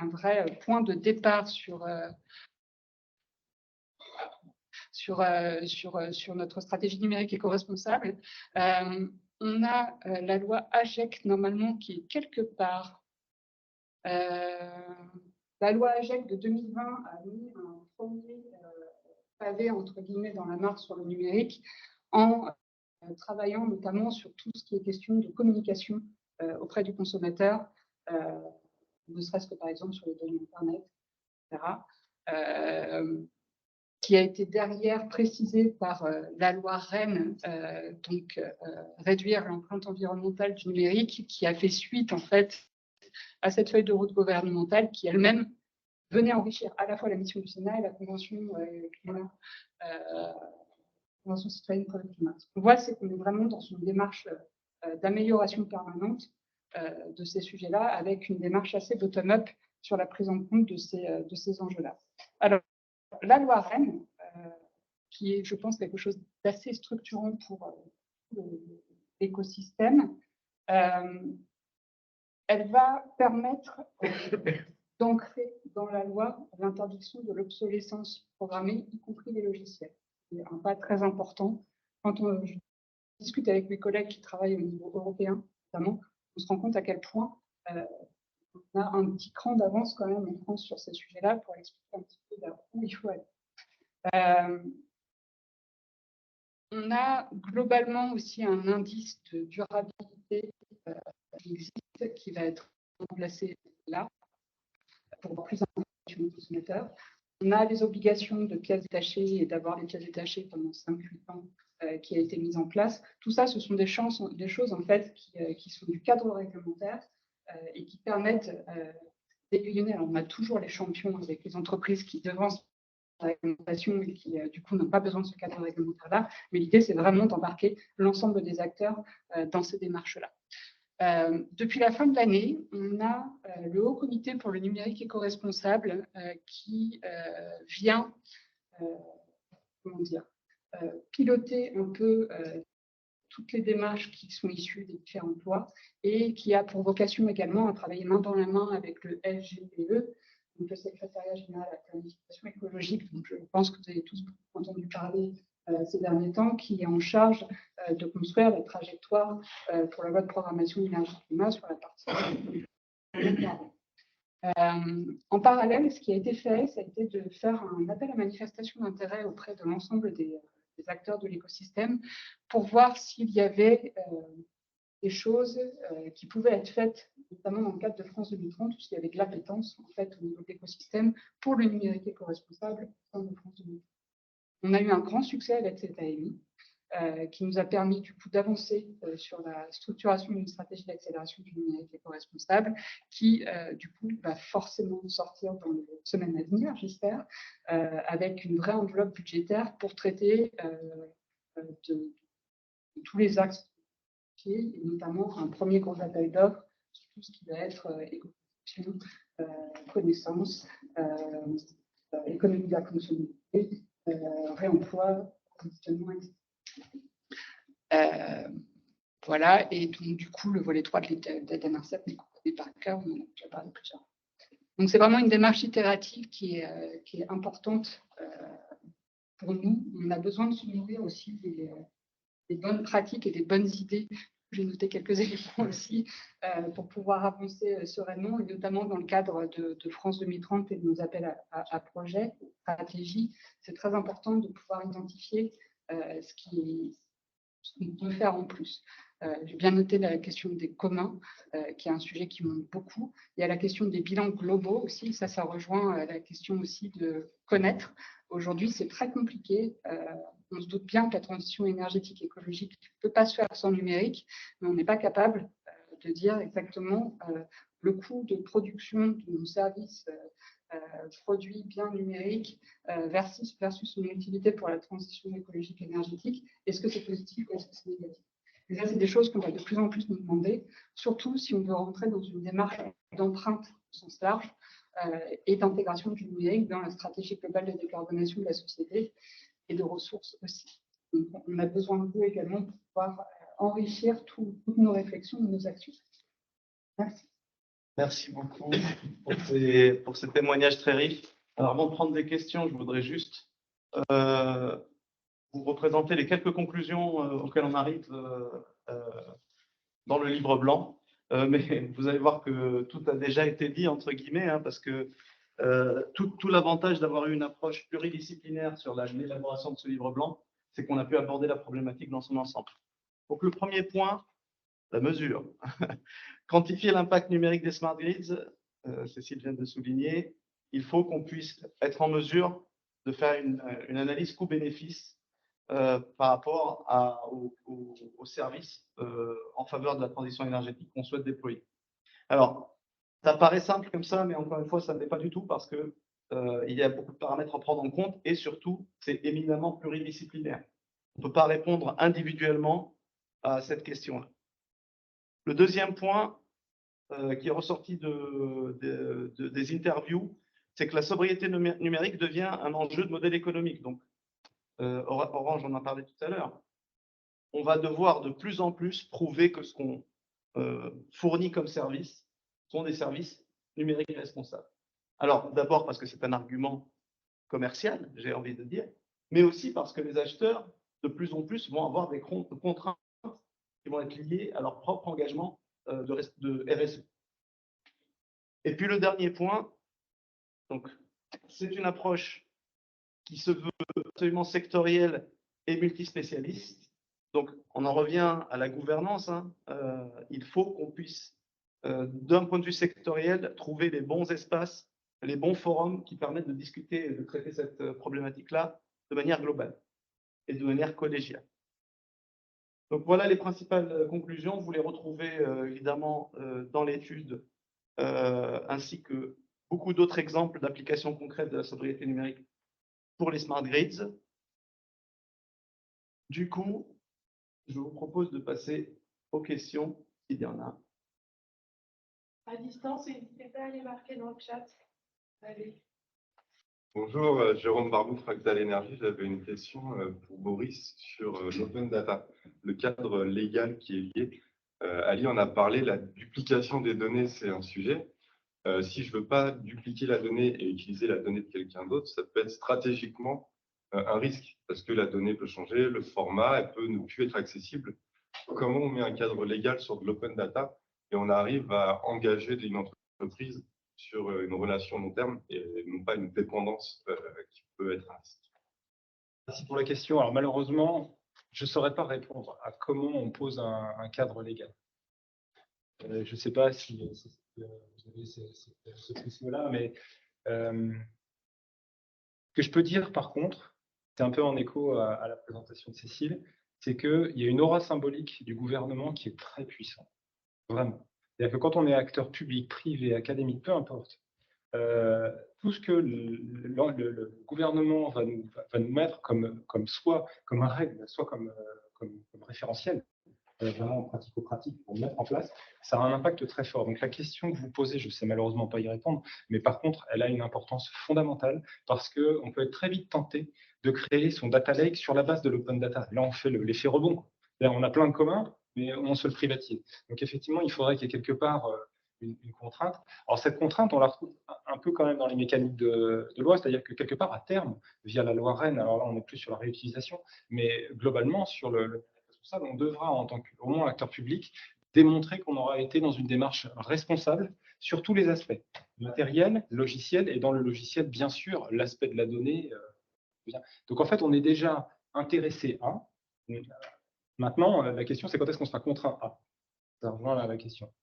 vrai point de départ sur notre stratégie numérique éco-responsable. On a la loi AGEC, normalement, qui est quelque part. La loi AGEC de 2020 a mis un premier pavé, entre guillemets, dans la mare sur le numérique, en travaillant notamment sur tout ce qui est question de communication auprès du consommateur, ne serait-ce que par exemple sur les données Internet, etc., qui a été derrière précisé par la loi REEN, réduire l'empreinte environnementale du numérique, qui a fait suite en fait à cette feuille de route gouvernementale qui elle-même venait enrichir à la fois la mission du Sénat et la Convention climat. Convention citoyenne pour le climat. Ce qu'on voit, c'est qu'on est vraiment dans une démarche d'amélioration permanente de ces sujets-là, avec une démarche assez bottom-up sur la prise en compte de ces enjeux-là. Alors, la loi REEN, qui est, je pense, quelque chose d'assez structurant pour l'écosystème, elle va permettre d'ancrer dans la loi l'interdiction de l'obsolescence programmée, y compris les logiciels. C'est un pas très important. Quand je discute avec mes collègues qui travaillent au niveau européen, notamment, on se rend compte à quel point on a un petit cran d'avance quand même en France sur ces sujets-là pour expliquer un petit peu vers où il faut aller. On a globalement aussi un indice de durabilité qui existe, qui va être remplacé là pour avoir plus d'informations aux consommateurs. On a les obligations de pièces détachées et d'avoir les pièces détachées pendant 5-8 ans qui a été mise en place. Tout ça, ce sont des choses en fait qui sont du cadre réglementaire et qui permettent d'aiguillonner. Alors, on a toujours les champions avec les entreprises qui devancent la réglementation et qui, du coup, n'ont pas besoin de ce cadre réglementaire-là. Mais l'idée, c'est vraiment d'embarquer l'ensemble des acteurs dans ces démarches-là. Depuis la fin de l'année, on a le Haut Comité pour le numérique éco-responsable qui vient piloter un peu toutes les démarches qui sont issues des différentes lois et qui a pour vocation également à travailler main dans la main avec le SGPE, donc le Secrétariat général à la planification écologique. Donc je pense que vous avez tous entendu parler ces derniers temps, qui est en charge de construire la trajectoire pour la loi de programmation énergie-climat sur la partie. En parallèle, ce qui a été fait, ça a été de faire un appel à manifestation d'intérêt auprès de l'ensemble des acteurs de l'écosystème pour voir s'il y avait des choses qui pouvaient être faites, notamment dans le cadre de France 2030, où il y avait de l'appétence en fait, au niveau de l'écosystème pour le numérique éco-responsable au sein de France 2030. On a eu un grand succès avec cette AMI. Qui nous a permis du coup d'avancer sur la structuration d'une stratégie d'accélération du numérique éco-responsable qui du coup va forcément sortir dans les semaines à venir, j'espère, avec une vraie enveloppe budgétaire pour traiter de tous les axes et notamment un premier gros appel d'offres sur tout ce qui va être éco-conception, connaissance, économie de la fonctionnalité, réemploi, conditionnement, etc. Voilà, et donc du coup, le volet 3 de l'ADN-RCEP n'est couvert par cœur, on en a déjà parlé plusieurs. Donc c'est vraiment une démarche itérative qui est importante pour nous. On a besoin de se nourrir aussi des bonnes pratiques et des bonnes idées. J'ai noté quelques éléments aussi pour pouvoir avancer sereinement, et notamment dans le cadre de France 2030 et de nos appels à projets, stratégies. C'est très important de pouvoir identifier ce qu'on peut faire en plus. J'ai bien noté la question des communs, qui est un sujet qui monte beaucoup. Il y a la question des bilans globaux aussi, ça rejoint la question aussi de connaître. Aujourd'hui, c'est très compliqué. On se doute bien que la transition énergétique et écologique ne peut pas se faire sans numérique, mais on n'est pas capable de dire exactement le coût de production de nos services produits bien numériques versus une utilité pour la transition écologique et énergétique. Est-ce que c'est positif ou est-ce que c'est négatif? Et ça, c'est des choses qu'on va de plus en plus nous demander, surtout si on veut rentrer dans une démarche d'empreinte au sens large et d'intégration du numérique dans la stratégie globale de décarbonation de la société et de ressources aussi. Donc, on a besoin de vous également pour pouvoir enrichir toutes nos réflexions et nos actions. Merci. Merci beaucoup pour ces témoignages très riches. Alors, avant de prendre des questions, je voudrais juste vous représenter les quelques conclusions auxquelles on arrive dans le livre blanc. Mais vous allez voir que tout a déjà été dit, entre guillemets, hein, parce que tout l'avantage d'avoir eu une approche pluridisciplinaire sur l'élaboration de ce livre blanc, c'est qu'on a pu aborder la problématique dans son ensemble. Donc, le premier point, la mesure. Quantifier l'impact numérique des smart grids, Cécile vient de souligner, il faut qu'on puisse être en mesure de faire une analyse coût-bénéfice par rapport aux services en faveur de la transition énergétique qu'on souhaite déployer. Alors, ça paraît simple comme ça, mais encore une fois, ça ne l'est pas du tout parce que il y a beaucoup de paramètres à prendre en compte et surtout, c'est éminemment pluridisciplinaire. On ne peut pas répondre individuellement à cette question-là. Le deuxième point qui est ressorti des interviews, c'est que la sobriété numérique devient un enjeu de modèle économique. Donc, Orange en a parlé tout à l'heure. On va devoir de plus en plus prouver que ce qu'on fournit comme service sont des services numériques responsables. Alors, d'abord parce que c'est un argument commercial, j'ai envie de dire, mais aussi parce que les acheteurs, de plus en plus, vont avoir des contraintes qui vont être liées à leur propre engagement de RSE. Et puis le dernier point, donc c'est une approche qui se veut absolument sectorielle et multispécialiste. Donc on en revient à la gouvernance. Hein. Il faut qu'on puisse, d'un point de vue sectoriel, trouver les bons espaces, les bons forums qui permettent de discuter et de traiter cette problématique-là de manière globale et de manière collégiale. Donc voilà les principales conclusions. Vous les retrouvez évidemment dans l'étude, ainsi que beaucoup d'autres exemples d'applications concrètes de la sobriété numérique pour les smart grids. Du coup, je vous propose de passer aux questions, s'il y en a. À distance, n'hésitez pas à les marquer dans le chat. Allez. Bonjour, Jérôme Barbou, Fractal Énergie. J'avais une question pour Boris sur l'open data, le cadre légal qui est lié. Ali en a parlé, la duplication des données, c'est un sujet. Si je ne veux pas dupliquer la donnée et utiliser la donnée de quelqu'un d'autre, ça peut être stratégiquement un risque. parce que la donnée peut changer, le format, elle peut ne plus être accessible. Comment on met un cadre légal sur de l'open data et on arrive à engager une entreprise sur une relation long terme et non pas une dépendance qui peut être un risque. Merci pour la question. Alors malheureusement, je ne saurais pas répondre à comment on pose un cadre légal. Je ne sais pas si vous avez ce prisme-là, mais ce que je peux dire par contre, c'est un peu en écho à la présentation de Cécile, c'est qu'il y a une aura symbolique du gouvernement qui est très puissante, vraiment. C'est-à-dire que quand on est acteur public, privé, académique, peu importe, tout ce que le gouvernement va nous mettre comme règle, soit comme référentiel, vraiment pratico-pratique pour mettre en place, ça a un impact très fort. Donc la question que vous posez, je ne sais malheureusement pas y répondre, mais par contre, elle a une importance fondamentale parce qu'on peut être très vite tenté de créer son data lake sur la base de l'open data. Là, on fait l'effet rebond. Là, on a plein de communs, mais on se le privatise. Donc effectivement, il faudrait qu'il y ait quelque part une contrainte. Alors cette contrainte, on la retrouve un peu quand même dans les mécaniques de loi, c'est-à-dire que quelque part, à terme, via la loi Rennes, alors là, on n'est plus sur la réutilisation, mais globalement, sur le responsable, on devra, en tant qu'au moins acteur public, démontrer qu'on aura été dans une démarche responsable sur tous les aspects, matériel, logiciel, et dans le logiciel, bien sûr, l'aspect de la donnée. Donc en fait, on est déjà intéressé à. Maintenant, la question, c'est quand est-ce qu'on sera contraint à. Ça rejoint la question.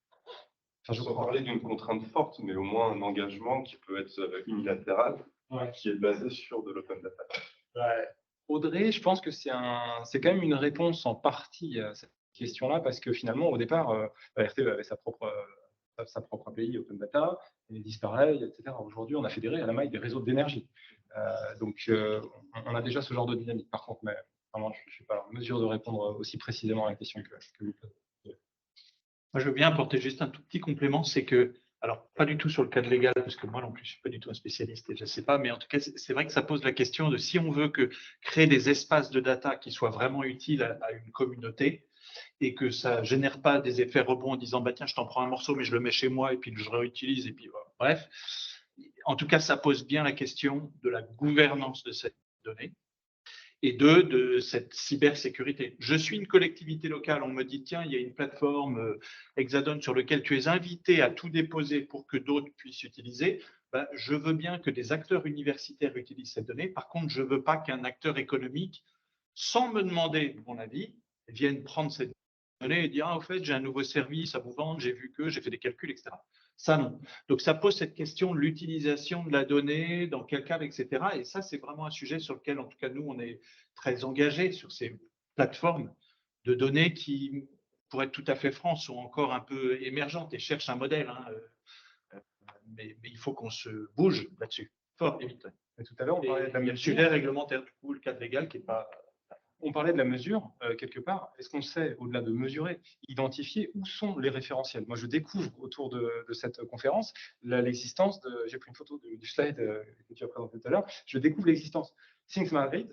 Je peux parler d'une contrainte forte, mais au moins un engagement qui peut être unilatéral, qui est basé sur de l'open data. Ouais. Audrey, je pense que c'est quand même une réponse en partie à cette question-là, parce que finalement, au départ, RT avait sa propre API Open Data, et disparaît, etc. Aujourd'hui, on a fédéré à la maille des réseaux d'énergie. Donc, on a déjà ce genre de dynamique. Par contre, mais vraiment, je ne suis pas en mesure de répondre aussi précisément à la question que vous posez. Moi, je veux bien apporter juste un tout petit complément, c'est que, alors pas du tout sur le cadre légal, parce que moi non plus, je ne suis pas du tout un spécialiste et je ne sais pas, mais en tout cas, c'est vrai que ça pose la question de si on veut créer des espaces de data qui soient vraiment utiles à une communauté et que ça ne génère pas des effets rebonds en disant, bah, tiens, je t'en prends un morceau, mais je le mets chez moi et puis je réutilise, et puis bref. En tout cas, ça pose bien la question de la gouvernance de cette donnée et de cette cybersécurité. Je suis une collectivité locale, on me dit, tiens, il y a une plateforme Hexadone sur laquelle tu es invité à tout déposer pour que d'autres puissent utiliser. Ben, je veux bien que des acteurs universitaires utilisent cette donnée. Par contre, je ne veux pas qu'un acteur économique, sans me demander mon avis, vienne prendre cette donnée et dire, ah, au fait, j'ai un nouveau service à vous vendre, j'ai vu que, j'ai fait des calculs, etc. Ça, non. Donc, ça pose cette question de l'utilisation de la donnée, dans quel cadre, etc. Et ça, c'est vraiment un sujet sur lequel, en tout cas, nous, on est très engagés sur ces plateformes de données qui, pour être tout à fait franc, sont encore un peu émergentes et cherchent un modèle. Mais il faut qu'on se bouge là-dessus, fort et vite. Et tout à l'heure, on parlait de la il y a le sujet réglementaire, du coup, le cadre légal qui n'est pas… On parlait de la mesure, quelque part. Est-ce qu'on sait, au-delà de mesurer, identifier où sont les référentiels? Moi, je découvre autour de cette conférence l'existence de… J'ai pris une photo du slide que tu as présenté tout à l'heure. Je découvre l'existence. Think Smart Grid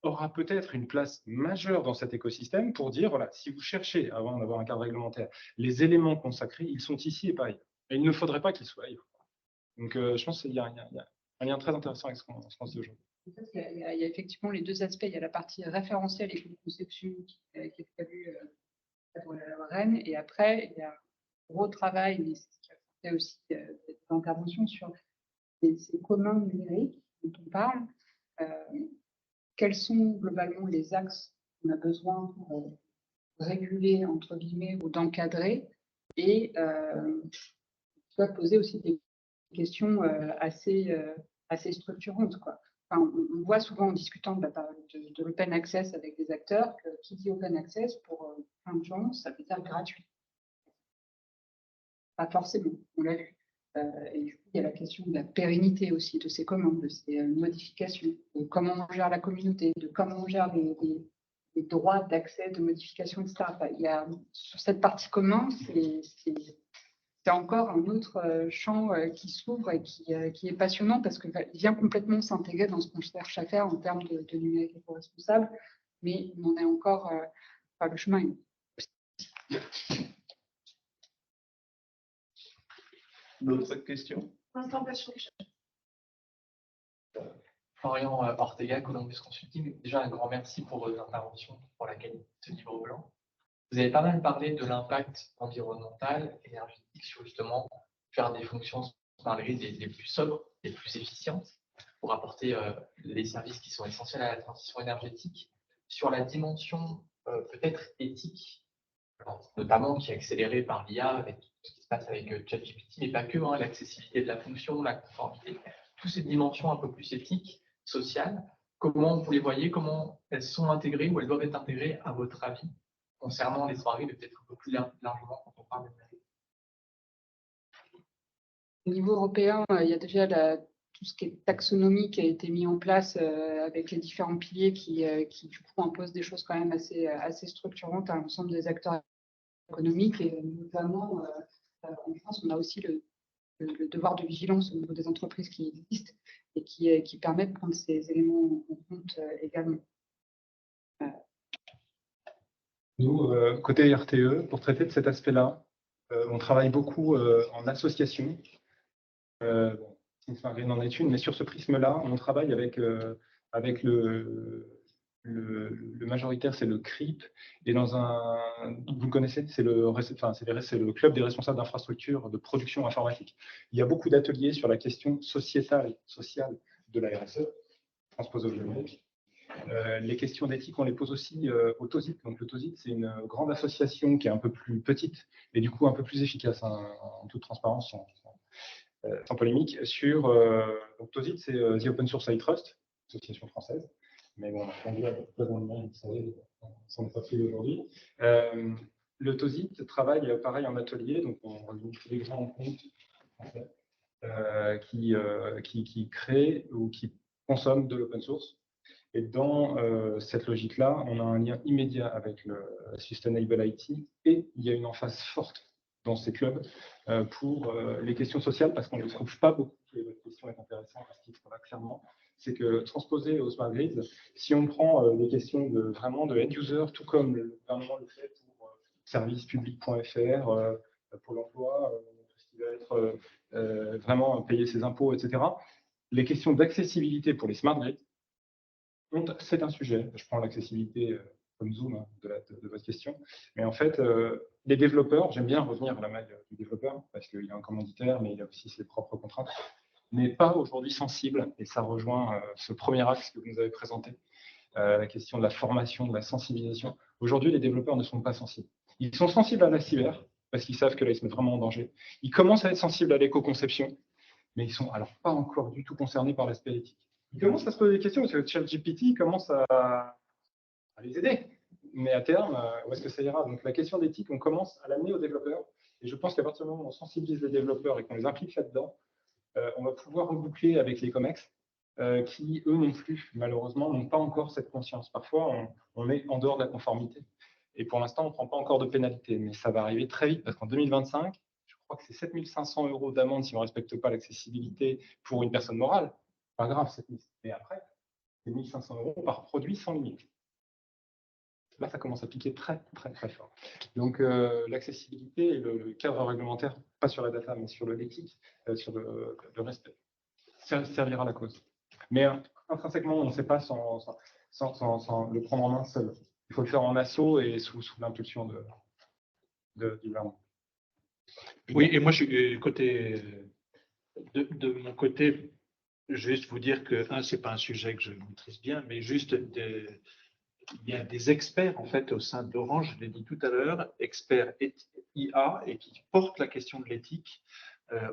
aura peut-être une place majeure dans cet écosystème pour dire, voilà, si vous cherchez, avant d'avoir un cadre réglementaire, les éléments consacrés, ils sont ici et pas ailleurs. Et il ne faudrait pas qu'ils soient ailleurs. Donc, je pense qu'il y a un lien très intéressant avec ce qu'on se dit aujourd'hui. Il y a effectivement les deux aspects. Il y a la partie référentielle et conception qui est prévue pour la loi Rennes. Et après, il y a un gros travail, mais c'est ce qui a fait aussi d'intervention sur ces communs numériques dont on parle. Quels sont globalement les axes qu'on a besoin pour réguler, entre guillemets, ou d'encadrer, et poser aussi des questions assez structurantes, quoi. Enfin, on voit souvent en discutant de l'open access avec des acteurs que qui dit open access, pour plein de gens, ça veut dire gratuit. Pas forcément, on l'a vu. Et du coup, il y a la question de la pérennité aussi de ces commandes, de ces modifications, de comment on gère la communauté, de comment on gère les droits d'accès, de modification, etc. Enfin, il y a, sur cette partie commune, c'est encore un autre champ qui s'ouvre et qui est passionnant parce qu'il vient complètement s'intégrer dans ce qu'on cherche à faire en termes de numérique éco-responsable, mais on en est encore le chemin. D'autres questions? L'installation. Florian Ortega, Columbus Consulting. Déjà, un grand merci pour votre intervention, pour la qualité de ce livre blanc. Vous avez pas mal parlé de l'impact environnemental, énergétique, sur justement faire des fonctions smart grid les plus sobres, les plus efficientes, pour apporter les services qui sont essentiels à la transition énergétique. Sur la dimension peut-être éthique, notamment qui est accélérée par l'IA, avec tout ce qui se passe avec ChatGPT, mais pas que, hein, l'accessibilité de la fonction, la conformité, toutes ces dimensions un peu plus éthiques, sociales, comment vous les voyez, comment elles sont intégrées ou elles doivent être intégrées à votre avis concernant les smart grids, et peut-être un peu plus largement quand on parle de numérique. Au niveau européen, il y a déjà tout ce qui est taxonomie qui a été mis en place avec les différents piliers qui du coup imposent des choses quand même assez structurantes à l'ensemble des acteurs économiques, et notamment en France, on a aussi le devoir de vigilance au niveau des entreprises qui existent et qui permettent de prendre ces éléments en compte également. Nous, côté RTE, pour traiter de cet aspect-là, on travaille beaucoup en association. Smart Grid en est une, mais sur ce prisme-là, on travaille avec le majoritaire, c'est le CRIP, et vous le connaissez, c'est le club des responsables d'infrastructures de production informatique. Il y a beaucoup d'ateliers sur la question sociétale, sociale de la RSE, transposée au numérique. Les questions d'éthique, on les pose aussi au TOSIT. Donc le TOSIT, c'est une grande association qui est un peu plus petite et du coup un peu plus efficace, hein, en toute transparence, sans polémique. Donc TOSIT, c'est The Open Source I Trust, association française. Mais bon, on a fondu à peu près dans le monde, vous savez, ça n'est pas fait aujourd'hui. Le TOSIT travaille pareil en atelier, donc on réunit tous les grands comptes français qui créent ou qui consomment de l'open source. Et dans cette logique-là, on a un lien immédiat avec le Sustainable IT, et il y a une emphase forte dans ces clubs pour les questions sociales, parce qu'on ne trouve pas beaucoup. Et votre question est intéressante à ce titre-là, clairement. C'est que transposé au smart grid, si on prend les questions vraiment de end-user, tout comme le gouvernement le fait pour servicepublic.fr, Pôle emploi, tout ce qui va être vraiment payer ses impôts, etc., les questions d'accessibilité pour les smart grids, c'est un sujet. Je prends l'accessibilité comme zoom, hein, de votre question. Mais en fait, les développeurs, j'aime bien revenir à la maille du développeur, parce qu'il y a un commanditaire, mais il y a aussi ses propres contraintes, mais pas aujourd'hui sensible. Et ça rejoint ce premier axe que vous nous avez présenté, la question de la formation, de la sensibilisation. Aujourd'hui, les développeurs ne sont pas sensibles. Ils sont sensibles à la cyber, parce qu'ils savent que là, ils se mettent vraiment en danger. Ils commencent à être sensibles à l'éco-conception, mais ils sont alors pas encore du tout concernés par l'aspect éthique. Ils commencent à se poser des questions, parce que ChatGPT commence à les aider. Mais à terme, où est-ce que ça ira? Donc la question d'éthique, on commence à l'amener aux développeurs. Et je pense qu'à partir du moment où on sensibilise les développeurs et qu'on les implique là-dedans, on va pouvoir reboucler avec les COMEX, qui, eux non plus, malheureusement, n'ont pas encore cette conscience. Parfois, on est en dehors de la conformité. Et pour l'instant, on ne prend pas encore de pénalité. Mais ça va arriver très vite, parce qu'en 2025, je crois que c'est 7 500 € d'amende si on ne respecte pas l'accessibilité pour une personne morale. Pas grave, 7 000. Mais après, c'est 1 500 € par produit sans limite. Là, ça commence à piquer très, très, très fort. Donc, l'accessibilité et le cadre réglementaire, pas sur la data, mais sur l'éthique, sur le respect, ça servira à la cause. Mais intrinsèquement, on ne sait pas sans le prendre en main seul. Il faut le faire en assaut et sous l'impulsion du gouvernement. Oui, et moi, de mon côté, juste vous dire que, ce n'est pas un sujet que je maîtrise bien, mais juste, il y a des experts, en fait, au sein d'Orange, je l'ai dit tout à l'heure, experts IA, et qui portent la question de l'éthique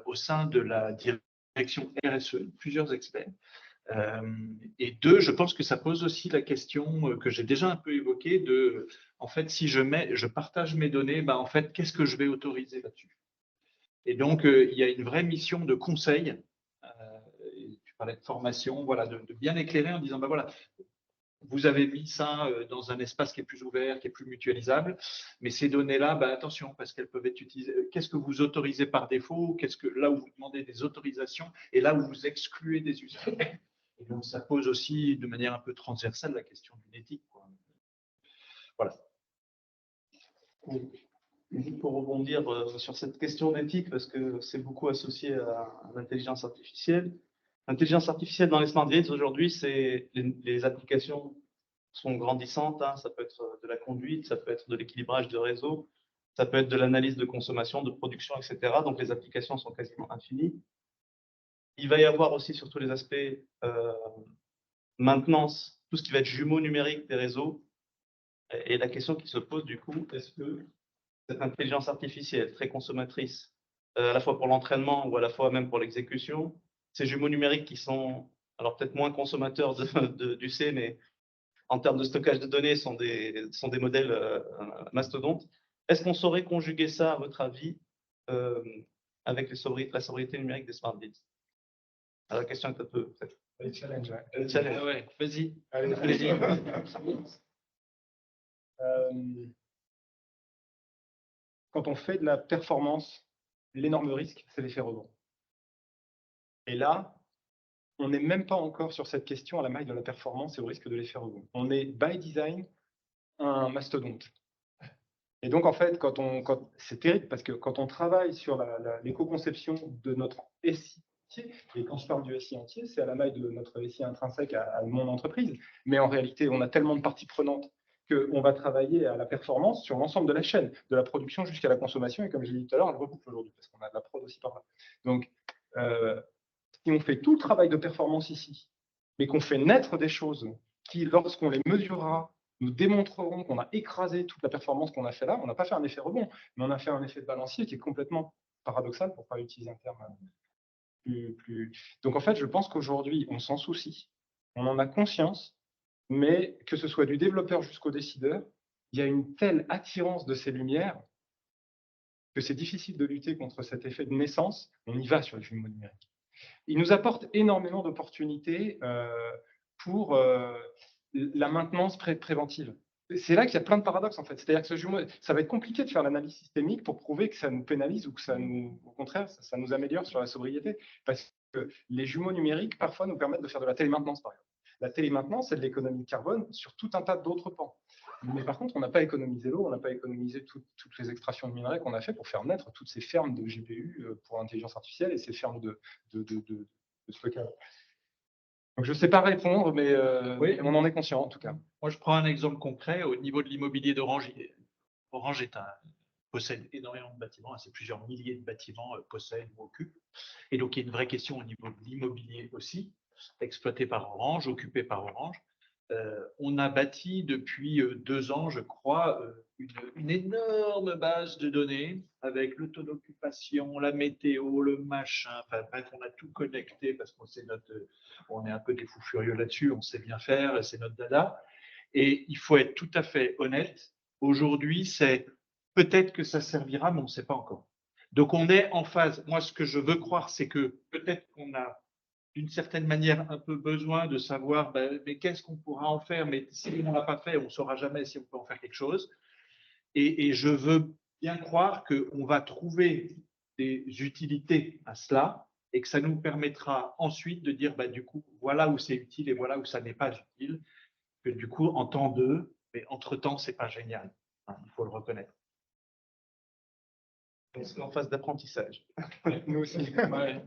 au sein de la direction RSE, plusieurs experts. Et deux, je pense que ça pose aussi la question que j'ai déjà un peu évoquée de, en fait, si je partage mes données, en fait, qu'est-ce que je vais autoriser là-dessus? Et donc, il y a une vraie mission de conseil. Tu parlais de formation, voilà, de bien éclairer en disant, voilà, vous avez mis ça dans un espace qui est plus ouvert, qui est plus mutualisable, mais ces données-là, attention, parce qu'elles peuvent être utilisées. Qu'est-ce que vous autorisez par défaut? Qu'est-ce que là où vous demandez des autorisations et là où vous excluez des usages? Et donc, ça pose aussi de manière un peu transversale la question d'une éthique, quoi. Voilà. Pour rebondir sur cette question d'éthique, parce que c'est beaucoup associé à l'intelligence artificielle, L'intelligence artificielle dans les smart grids, aujourd'hui, les applications sont grandissantes, hein. Ça peut être de la conduite, ça peut être de l'équilibrage de réseau, ça peut être de l'analyse de consommation, de production, etc. Donc, les applications sont quasiment infinies. Il va y avoir aussi, sur tous les aspects, maintenance, tout ce qui va être jumeaux numériques des réseaux. Et la question qui se pose, du coup, est-ce que cette intelligence artificielle, très consommatrice, à la fois pour l'entraînement ou à la fois même pour l'exécution, ces jumeaux numériques qui sont, alors peut-être moins consommateurs du C, mais en termes de stockage de données, sont des modèles mastodontes. Est-ce qu'on saurait conjuguer ça, à votre avis, avec la sobriété numérique des smart grids? Alors, la question est un peu... Le challenge, ouais. Le challenge. Ah ouais, vas-y. Allez-y. Quand on fait de la performance, l'énorme risque, c'est l'effet rebond. Et là, on n'est même pas encore sur cette question à la maille de la performance et au risque de l'effet rebond. On est, by design, un mastodonte. Et donc, en fait, c'est terrible parce que quand on travaille sur l'éco-conception de notre SI entier, et quand je parle du SI entier, c'est à la maille de notre SI intrinsèque à mon entreprise, mais en réalité, on a tellement de parties prenantes qu'on va travailler à la performance sur l'ensemble de la chaîne, de la production jusqu'à la consommation, et comme je l'ai dit tout à l'heure, elle reboucle aujourd'hui, parce qu'on a de la prod aussi par là. Donc, si on fait tout le travail de performance ici, mais qu'on fait naître des choses qui, lorsqu'on les mesurera, nous démontrerons qu'on a écrasé toute la performance qu'on a fait là, on n'a pas fait un effet rebond, mais on a fait un effet de balancier qui est complètement paradoxal, pour ne pas utiliser un terme plus... Donc en fait, je pense qu'aujourd'hui, on s'en soucie, on en a conscience, mais que ce soit du développeur jusqu'au décideur, il y a une telle attirance de ces lumières que c'est difficile de lutter contre cet effet de naissance. On y va sur les jumeaux numériques. Il nous apporte énormément d'opportunités pour la maintenance préventive. C'est là qu'il y a plein de paradoxes, en fait. C'est-à-dire que ce jumeau, ça va être compliqué de faire l'analyse systémique pour prouver que ça nous pénalise ou que ça nous, au contraire, ça nous améliore sur la sobriété. Parce que les jumeaux numériques, parfois, nous permettent de faire de la télémaintenance, par exemple. La télémaintenance, c'est de l'économie de carbone sur tout un tas d'autres pans. Mais par contre, on n'a pas économisé l'eau, on n'a pas économisé toutes les extractions de minerais qu'on a fait pour faire naître toutes ces fermes de GPU pour l'intelligence artificielle et ces fermes de stockage. Donc, je ne sais pas répondre, mais Oui. on en est conscient en tout cas. Moi, je prends un exemple concret au niveau de l'immobilier d'Orange. Orange possède énormément de bâtiments, c'est plusieurs milliers de bâtiments possèdent ou occupent. Et donc, il y a une vraie question au niveau de l'immobilier aussi, exploité par Orange, occupé par Orange. On a bâti depuis 2 ans, je crois, une énorme base de données avec le taux d'occupation, la météo, le machin. Enfin, bref, on a tout connecté parce on est un peu des fous furieux là-dessus, on sait bien faire, c'est notre dada. Et il faut être tout à fait honnête. Aujourd'hui, c'est peut-être que ça servira, mais on ne sait pas encore. Donc, on est en phase. Moi, ce que je veux croire, c'est que peut-être qu'on a d'une certaine manière un peu besoin de savoir mais qu'est-ce qu'on pourra en faire, mais si on ne l'a pas fait, on ne saura jamais si on peut en faire quelque chose. Et je veux bien croire qu'on va trouver des utilités à cela et que ça nous permettra ensuite de dire du coup, voilà où c'est utile et voilà où ça n'est pas utile. Que du coup, en temps d'eux, mais entre-temps, ce n'est pas génial. Il faut le reconnaître. C'est en phase d'apprentissage. Nous aussi. Ouais.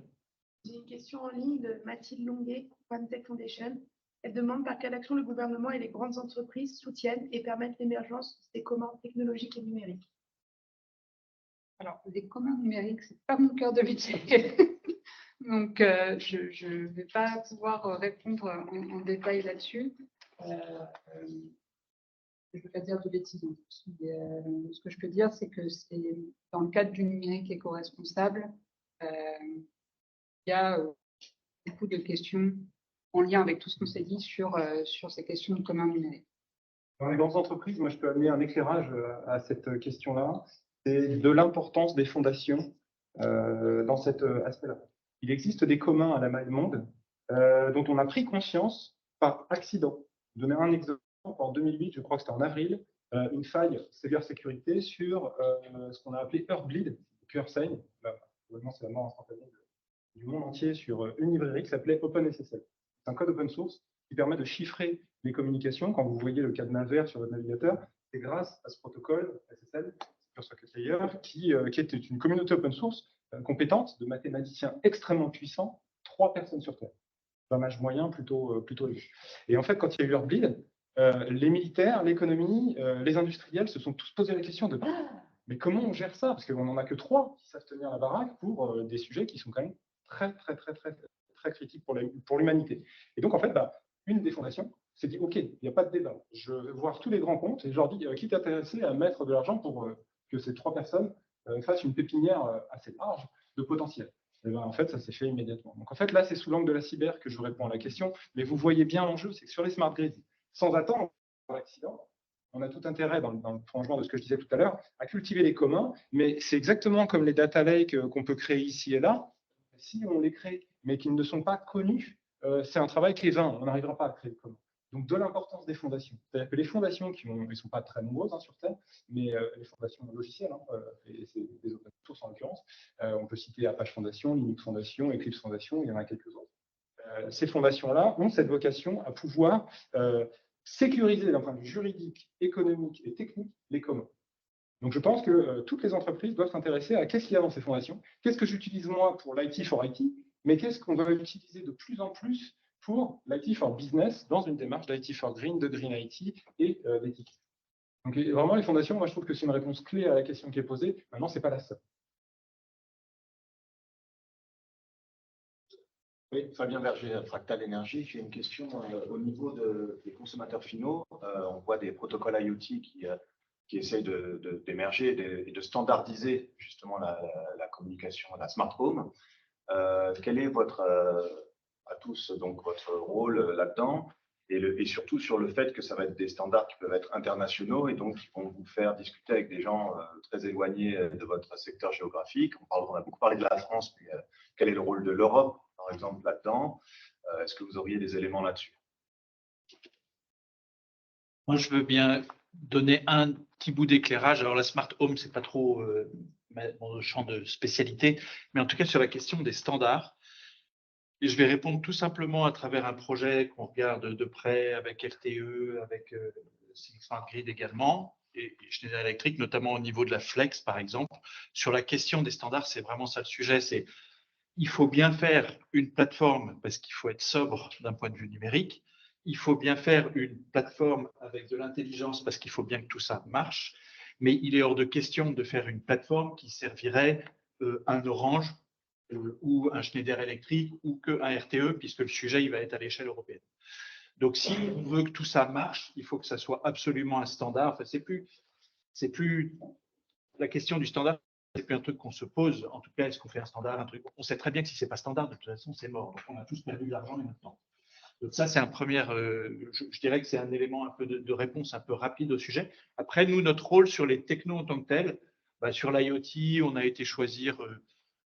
J'ai une question en ligne de Mathilde Longuet, OneTech Foundation. Elle demande par quelle action le gouvernement et les grandes entreprises soutiennent et permettent l'émergence des communs technologiques et numériques. Alors, les communs numériques, ce n'est pas mon cœur de métier. Donc, je ne vais pas pouvoir répondre en détail là-dessus. Je ne veux pas dire de bêtises. Ce que je peux dire, c'est que c'est dans le cadre du numérique éco-responsable, il y a beaucoup de questions en lien avec tout ce qu'on s'est dit sur ces questions de commun numérique. Dans les grandes entreprises, moi, je peux amener un éclairage à cette question-là. C'est de l'importance des fondations dans cet aspect-là. Il existe des communs à la maille monde dont on a pris conscience par accident. Je vais donner un exemple. En 2008, je crois que c'était en avril, une faille cybersécurité sur ce qu'on a appelé Heartbleed, cœur saigne. Probablement, c'est la mort instantanée du monde entier sur une librairie qui s'appelait OpenSSL. C'est un code open source qui permet de chiffrer les communications. Quand vous voyez le cadenas vert sur votre navigateur, c'est grâce à ce protocole SSL, Secure Socket Layer, qui était une communauté open source compétente de mathématiciens extrêmement puissants, 3 personnes sur Terre. dommage moyen plutôt élevé. Et en fait, quand il y a eu Heartbleed, les militaires, l'économie, les industriels se sont tous posé la question de mais comment on gère ça? Parce qu'on n'en a que 3 qui savent tenir la baraque pour des sujets qui sont quand même très critiques pour l'humanité. Et donc, en fait, une des fondations s'est dit, OK, il n'y a pas de débat. Je vais voir tous les grands comptes et je leur dis, qui est intéressé à mettre de l'argent pour que ces 3 personnes fassent une pépinière assez large de potentiel. Et en fait, ça s'est fait immédiatement. Donc, en fait, là, c'est sous l'angle de la cyber que je vous réponds à la question. Mais vous voyez bien l'enjeu, c'est que sur les smart grids, sans attendre l'accident, on a tout intérêt, dans le prolongement de ce que je disais tout à l'heure, à cultiver les communs. Mais c'est exactement comme les data lakes qu'on peut créer ici et là. Si on les crée, mais qu'ils ne sont pas connus, c'est un travail qui est vain. On n'arrivera pas à créer le commun. Donc, de l'importance des fondations. C'est-à-dire que les fondations, elles ne sont pas très nombreuses sur Terre, mais les fondations logicielles, et c'est des open source en l'occurrence, on peut citer Apache Foundation, Linux Foundation, Eclipse Foundation, il y en a quelques autres. Ces fondations-là ont cette vocation à pouvoir sécuriser d'un point de vue juridique, économique et technique les communs. Donc, je pense que toutes les entreprises doivent s'intéresser à qu'est-ce qu'il y a dans ces fondations, qu'est-ce que j'utilise moi pour l'IT for IT, mais qu'est-ce qu'on va utiliser de plus en plus pour l'IT for business dans une démarche d'IT for green, de green IT et d'éthique. Donc, vraiment, les fondations, moi, je trouve que c'est une réponse clé à la question qui est posée. Maintenant, ce n'est pas la seule. Oui, Fabien Berger, Fractal Énergie. J'ai une question au niveau des consommateurs finaux. On voit des protocoles IoT qui essayent d'émerger et de standardiser justement la communication, la smart home. Quel est à tous donc votre rôle là-dedans et surtout sur le fait que ça va être des standards qui peuvent être internationaux et donc qui vont vous faire discuter avec des gens très éloignés de votre secteur géographique. On a beaucoup parlé de la France, mais quel est le rôle de l'Europe, par exemple, là-dedans? Est-ce que vous auriez des éléments là-dessus? Moi, je veux bien donner un petit bout d'éclairage. Alors, la smart home, ce n'est pas trop mon champ de spécialité, mais en tout cas, sur la question des standards, et je vais répondre tout simplement à travers un projet qu'on regarde de près avec RTE, avec Smart Grid également, et Schneider Electric, notamment au niveau de la flex, par exemple. Sur la question des standards, c'est vraiment ça le sujet. C'est il faut bien faire une plateforme parce qu'il faut être sobre d'un point de vue numérique. Il faut bien faire une plateforme avec de l'intelligence parce qu'il faut bien que tout ça marche. Mais il est hors de question de faire une plateforme qui servirait un Orange ou un Schneider Electric ou qu'un RTE, puisque le sujet il va être à l'échelle européenne. Donc, si on veut que tout ça marche, il faut que ça soit absolument un standard. Enfin, c'est plus la question du standard, c'est plus un truc qu'on se pose. En tout cas, est-ce qu'on fait un standard, un truc? On sait très bien que si c'est pas standard, de toute façon, c'est mort. Donc, on a tous perdu de l'argent et notre temps. Donc ça, c'est un premier, je dirais que c'est un élément un peu de réponse un peu rapide au sujet. Après, nous, notre rôle sur les technos en tant que tel, sur l'IoT, on a été choisir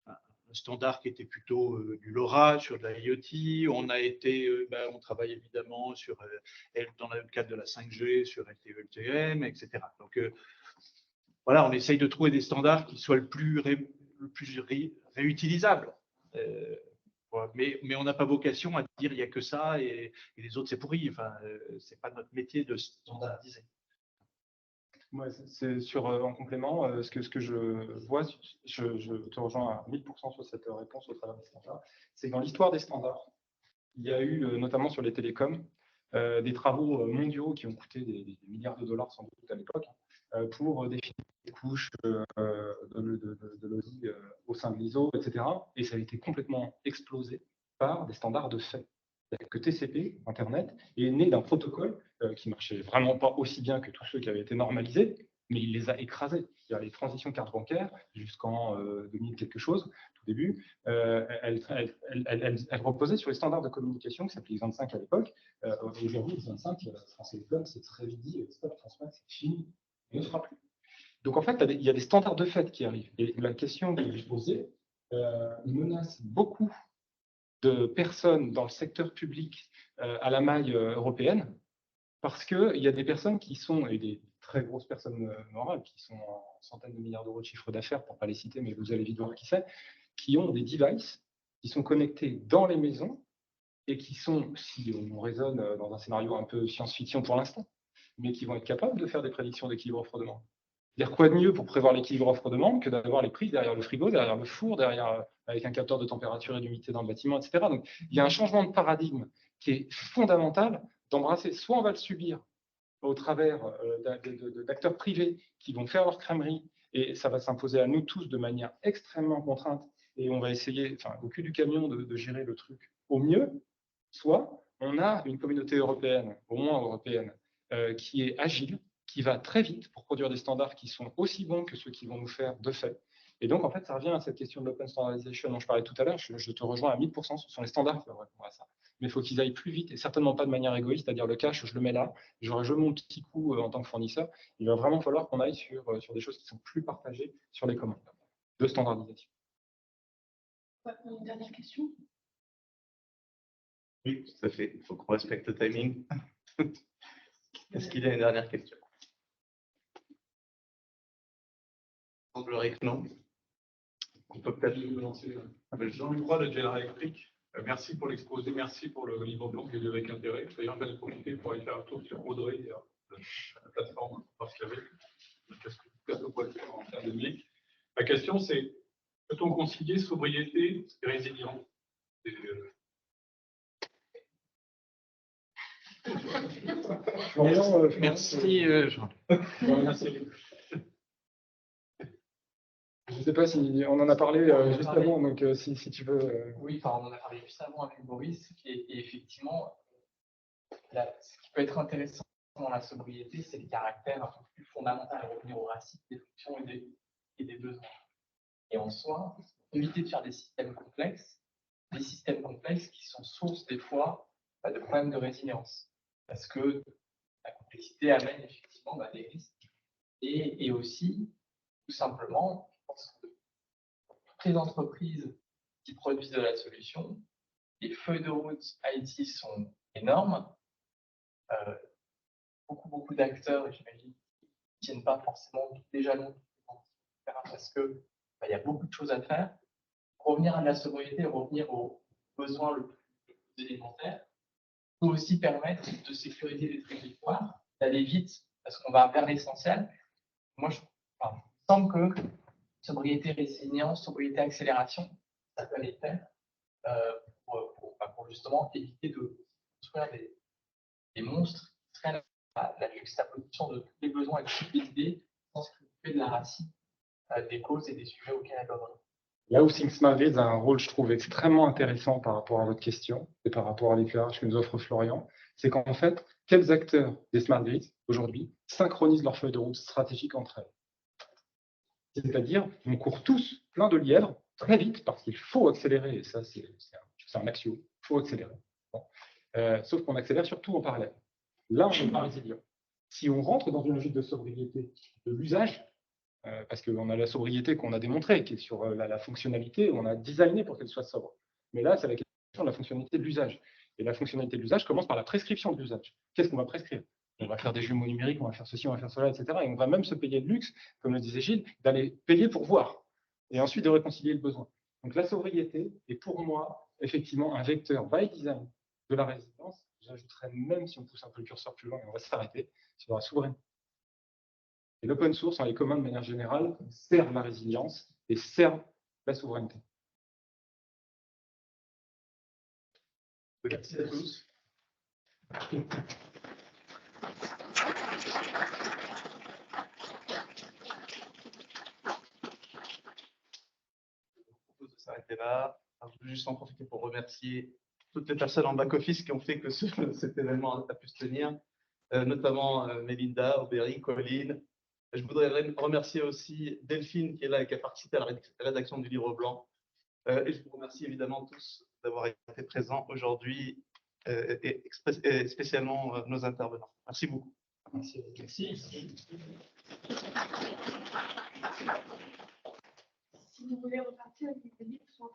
un standard qui était plutôt du LoRa sur de l'IoT. On travaille évidemment dans le cadre de la 5G, sur LTE-LTM, etc. Donc, voilà, on essaye de trouver des standards qui soient le plus réutilisables. Mais on n'a pas vocation à dire il n'y a que ça et les autres c'est pourri. Enfin, c'est pas notre métier de standardiser. Ouais, c'est en complément, ce que je vois, je te rejoins à 1000% sur cette réponse au travers des standards, c'est que dans l'histoire des standards, il y a eu, notamment sur les télécoms, des travaux mondiaux qui ont coûté des milliards de dollars sans doute à l'époque, pour définir les couches de l'OSI au sein de l'ISO, etc. Et ça a été complètement explosé par des standards de fait. C'est-à-dire que TCP, Internet, est né d'un protocole qui marchait vraiment pas aussi bien que tous ceux qui avaient été normalisés, mais il les a écrasés. Il y a les transitions cartes bancaires jusqu'en 2000 quelque chose, tout début, elles reposaient sur les standards de communication qui s'appelaient X25 à l'époque. Aujourd'hui, X25, France Télécom, c'est très vite dit, stop, transmet, c'est fini, il ne sera plus. Donc en fait, il y a des standards de fait qui arrivent. Et la question que je posais menace beaucoup de personnes dans le secteur public à la maille européenne, parce qu'il y a des personnes qui sont, et des très grosses personnes morales, qui sont en centaines de milliards d'euros de chiffre d'affaires, pour ne pas les citer, mais vous allez vite voir qui c'est, qui ont des devices qui sont connectés dans les maisons et qui sont, si on raisonne dans un scénario un peu science-fiction pour l'instant, mais qui vont être capables de faire des prédictions d'équilibre offre-demande. Dire quoi de mieux pour prévoir l'équilibre offre-demande que d'avoir les prises derrière le frigo, derrière le four, derrière avec un capteur de température et d'humidité dans le bâtiment, etc. Donc, il y a un changement de paradigme qui est fondamental d'embrasser. Soit on va le subir au travers d'acteurs privés qui vont faire leur crèmerie, et ça va s'imposer à nous tous de manière extrêmement contrainte, et on va essayer, enfin, au cul du camion, de gérer le truc au mieux. Soit on a une communauté européenne, au moins européenne, qui est agile, qui va très vite pour produire des standards qui sont aussi bons que ceux qui vont nous faire de fait. Et donc, en fait, ça revient à cette question de l'open standardization dont je parlais tout à l'heure. Je te rejoins à 1000%, ce sont les standards qui doivent répondre à ça. Mais il faut qu'ils aillent plus vite et certainement pas de manière égoïste, c'est-à-dire le cache, je le mets là, j'aurai je mon petit coup en tant que fournisseur. Il va vraiment falloir qu'on aille sur des choses qui sont plus partagées sur les commandes de standardisation. Une dernière question. Oui, tout à fait. Il faut qu'on respecte le timing. Est-ce qu'il y a une dernière question? Il semblerait que non. On peut peut-être lancer. Jean-Luc Roy de General Electric. Merci pour l'exposé, merci pour le livre blanc que j'ai lu avec intérêt. D'ailleurs, j'en ai profité pour aller faire un tour sur Audrey, la plateforme, parce qu'il y avait qu'est-ce qu'on peut faire en termes de numérique. La question, c'est peut-on concilier sobriété et résilience? Merci, Jean. Merci. Je ne sais pas si on en a parlé juste avant, donc si tu veux. Oui, enfin, on en a parlé juste avant avec Boris, et effectivement, ce qui peut être intéressant dans la sobriété, c'est le caractère un peu plus fondamental à revenir aux racines des fonctions et des besoins. Et en soi, éviter de faire des systèmes complexes qui sont source des fois de problèmes de résilience. Parce que la complexité amène effectivement des risques. Et aussi, tout simplement, je pense que toutes les entreprises qui produisent de la solution, les feuilles de route IT sont énormes. Beaucoup d'acteurs, j'imagine, ne tiennent pas forcément des jalons parce que il y a beaucoup de choses à faire. Revenir à la sobriété, revenir aux besoins le plus élémentaires, peut aussi permettre de sécuriser les trajectoires, d'aller vite parce qu'on va vers l'essentiel. Moi, il me semble que sobriété, résilience, sobriété, accélération, ça peut aller faire pour justement éviter de construire des monstres qui seraient la juxtaposition de tous les besoins et de toutes les idées sans se préoccuper de la racine des causes et des sujets auxquels elles doivent répondre. Là où Think Smart Grid a un rôle, je trouve, extrêmement intéressant par rapport à votre question et par rapport à l'éclairage que nous offre Florian, c'est qu'en fait, quels acteurs des Smart Grids, aujourd'hui, synchronisent leurs feuilles de route stratégiques entre elles? C'est-à-dire, on court tous plein de lièvres très vite parce qu'il faut accélérer, et ça, c'est un axiome, il faut accélérer. Bon. Sauf qu'on accélère surtout en parallèle. Là, on n'est pas résilient. Si on rentre dans une logique de sobriété de l'usage, parce qu'on a la sobriété qu'on a démontrée, qui est sur la fonctionnalité, on a designé pour qu'elle soit sobre. Mais là, c'est la question de la fonctionnalité de l'usage. Et la fonctionnalité de l'usage commence par la prescription de l'usage. Qu'est-ce qu'on va prescrire? On va faire des jumeaux numériques, on va faire ceci, on va faire cela, etc. Et on va même se payer le luxe, comme le disait Gilles, d'aller payer pour voir. Et ensuite de réconcilier le besoin. Donc la sobriété est pour moi, effectivement, un vecteur by design de la résilience. J'ajouterais même, si on pousse un peu le curseur plus loin, et on va s'arrêter, sur la souveraineté. Et l'open source, les communs de manière générale, servent la résilience et servent la souveraineté. Merci à tous. Je propose de s'arrêter là. Je veux juste en profiter pour remercier toutes les personnes en back-office qui ont fait que cet événement a pu se tenir, notamment Mélinda, Aubéry, Colline. Je voudrais remercier aussi Delphine qui est là et qui a participé à la rédaction du livre blanc. Et je vous remercie évidemment tous d'avoir été présents aujourd'hui et spécialement nos intervenants. Merci beaucoup. Merci. Si vous voulez repartir, les livres sont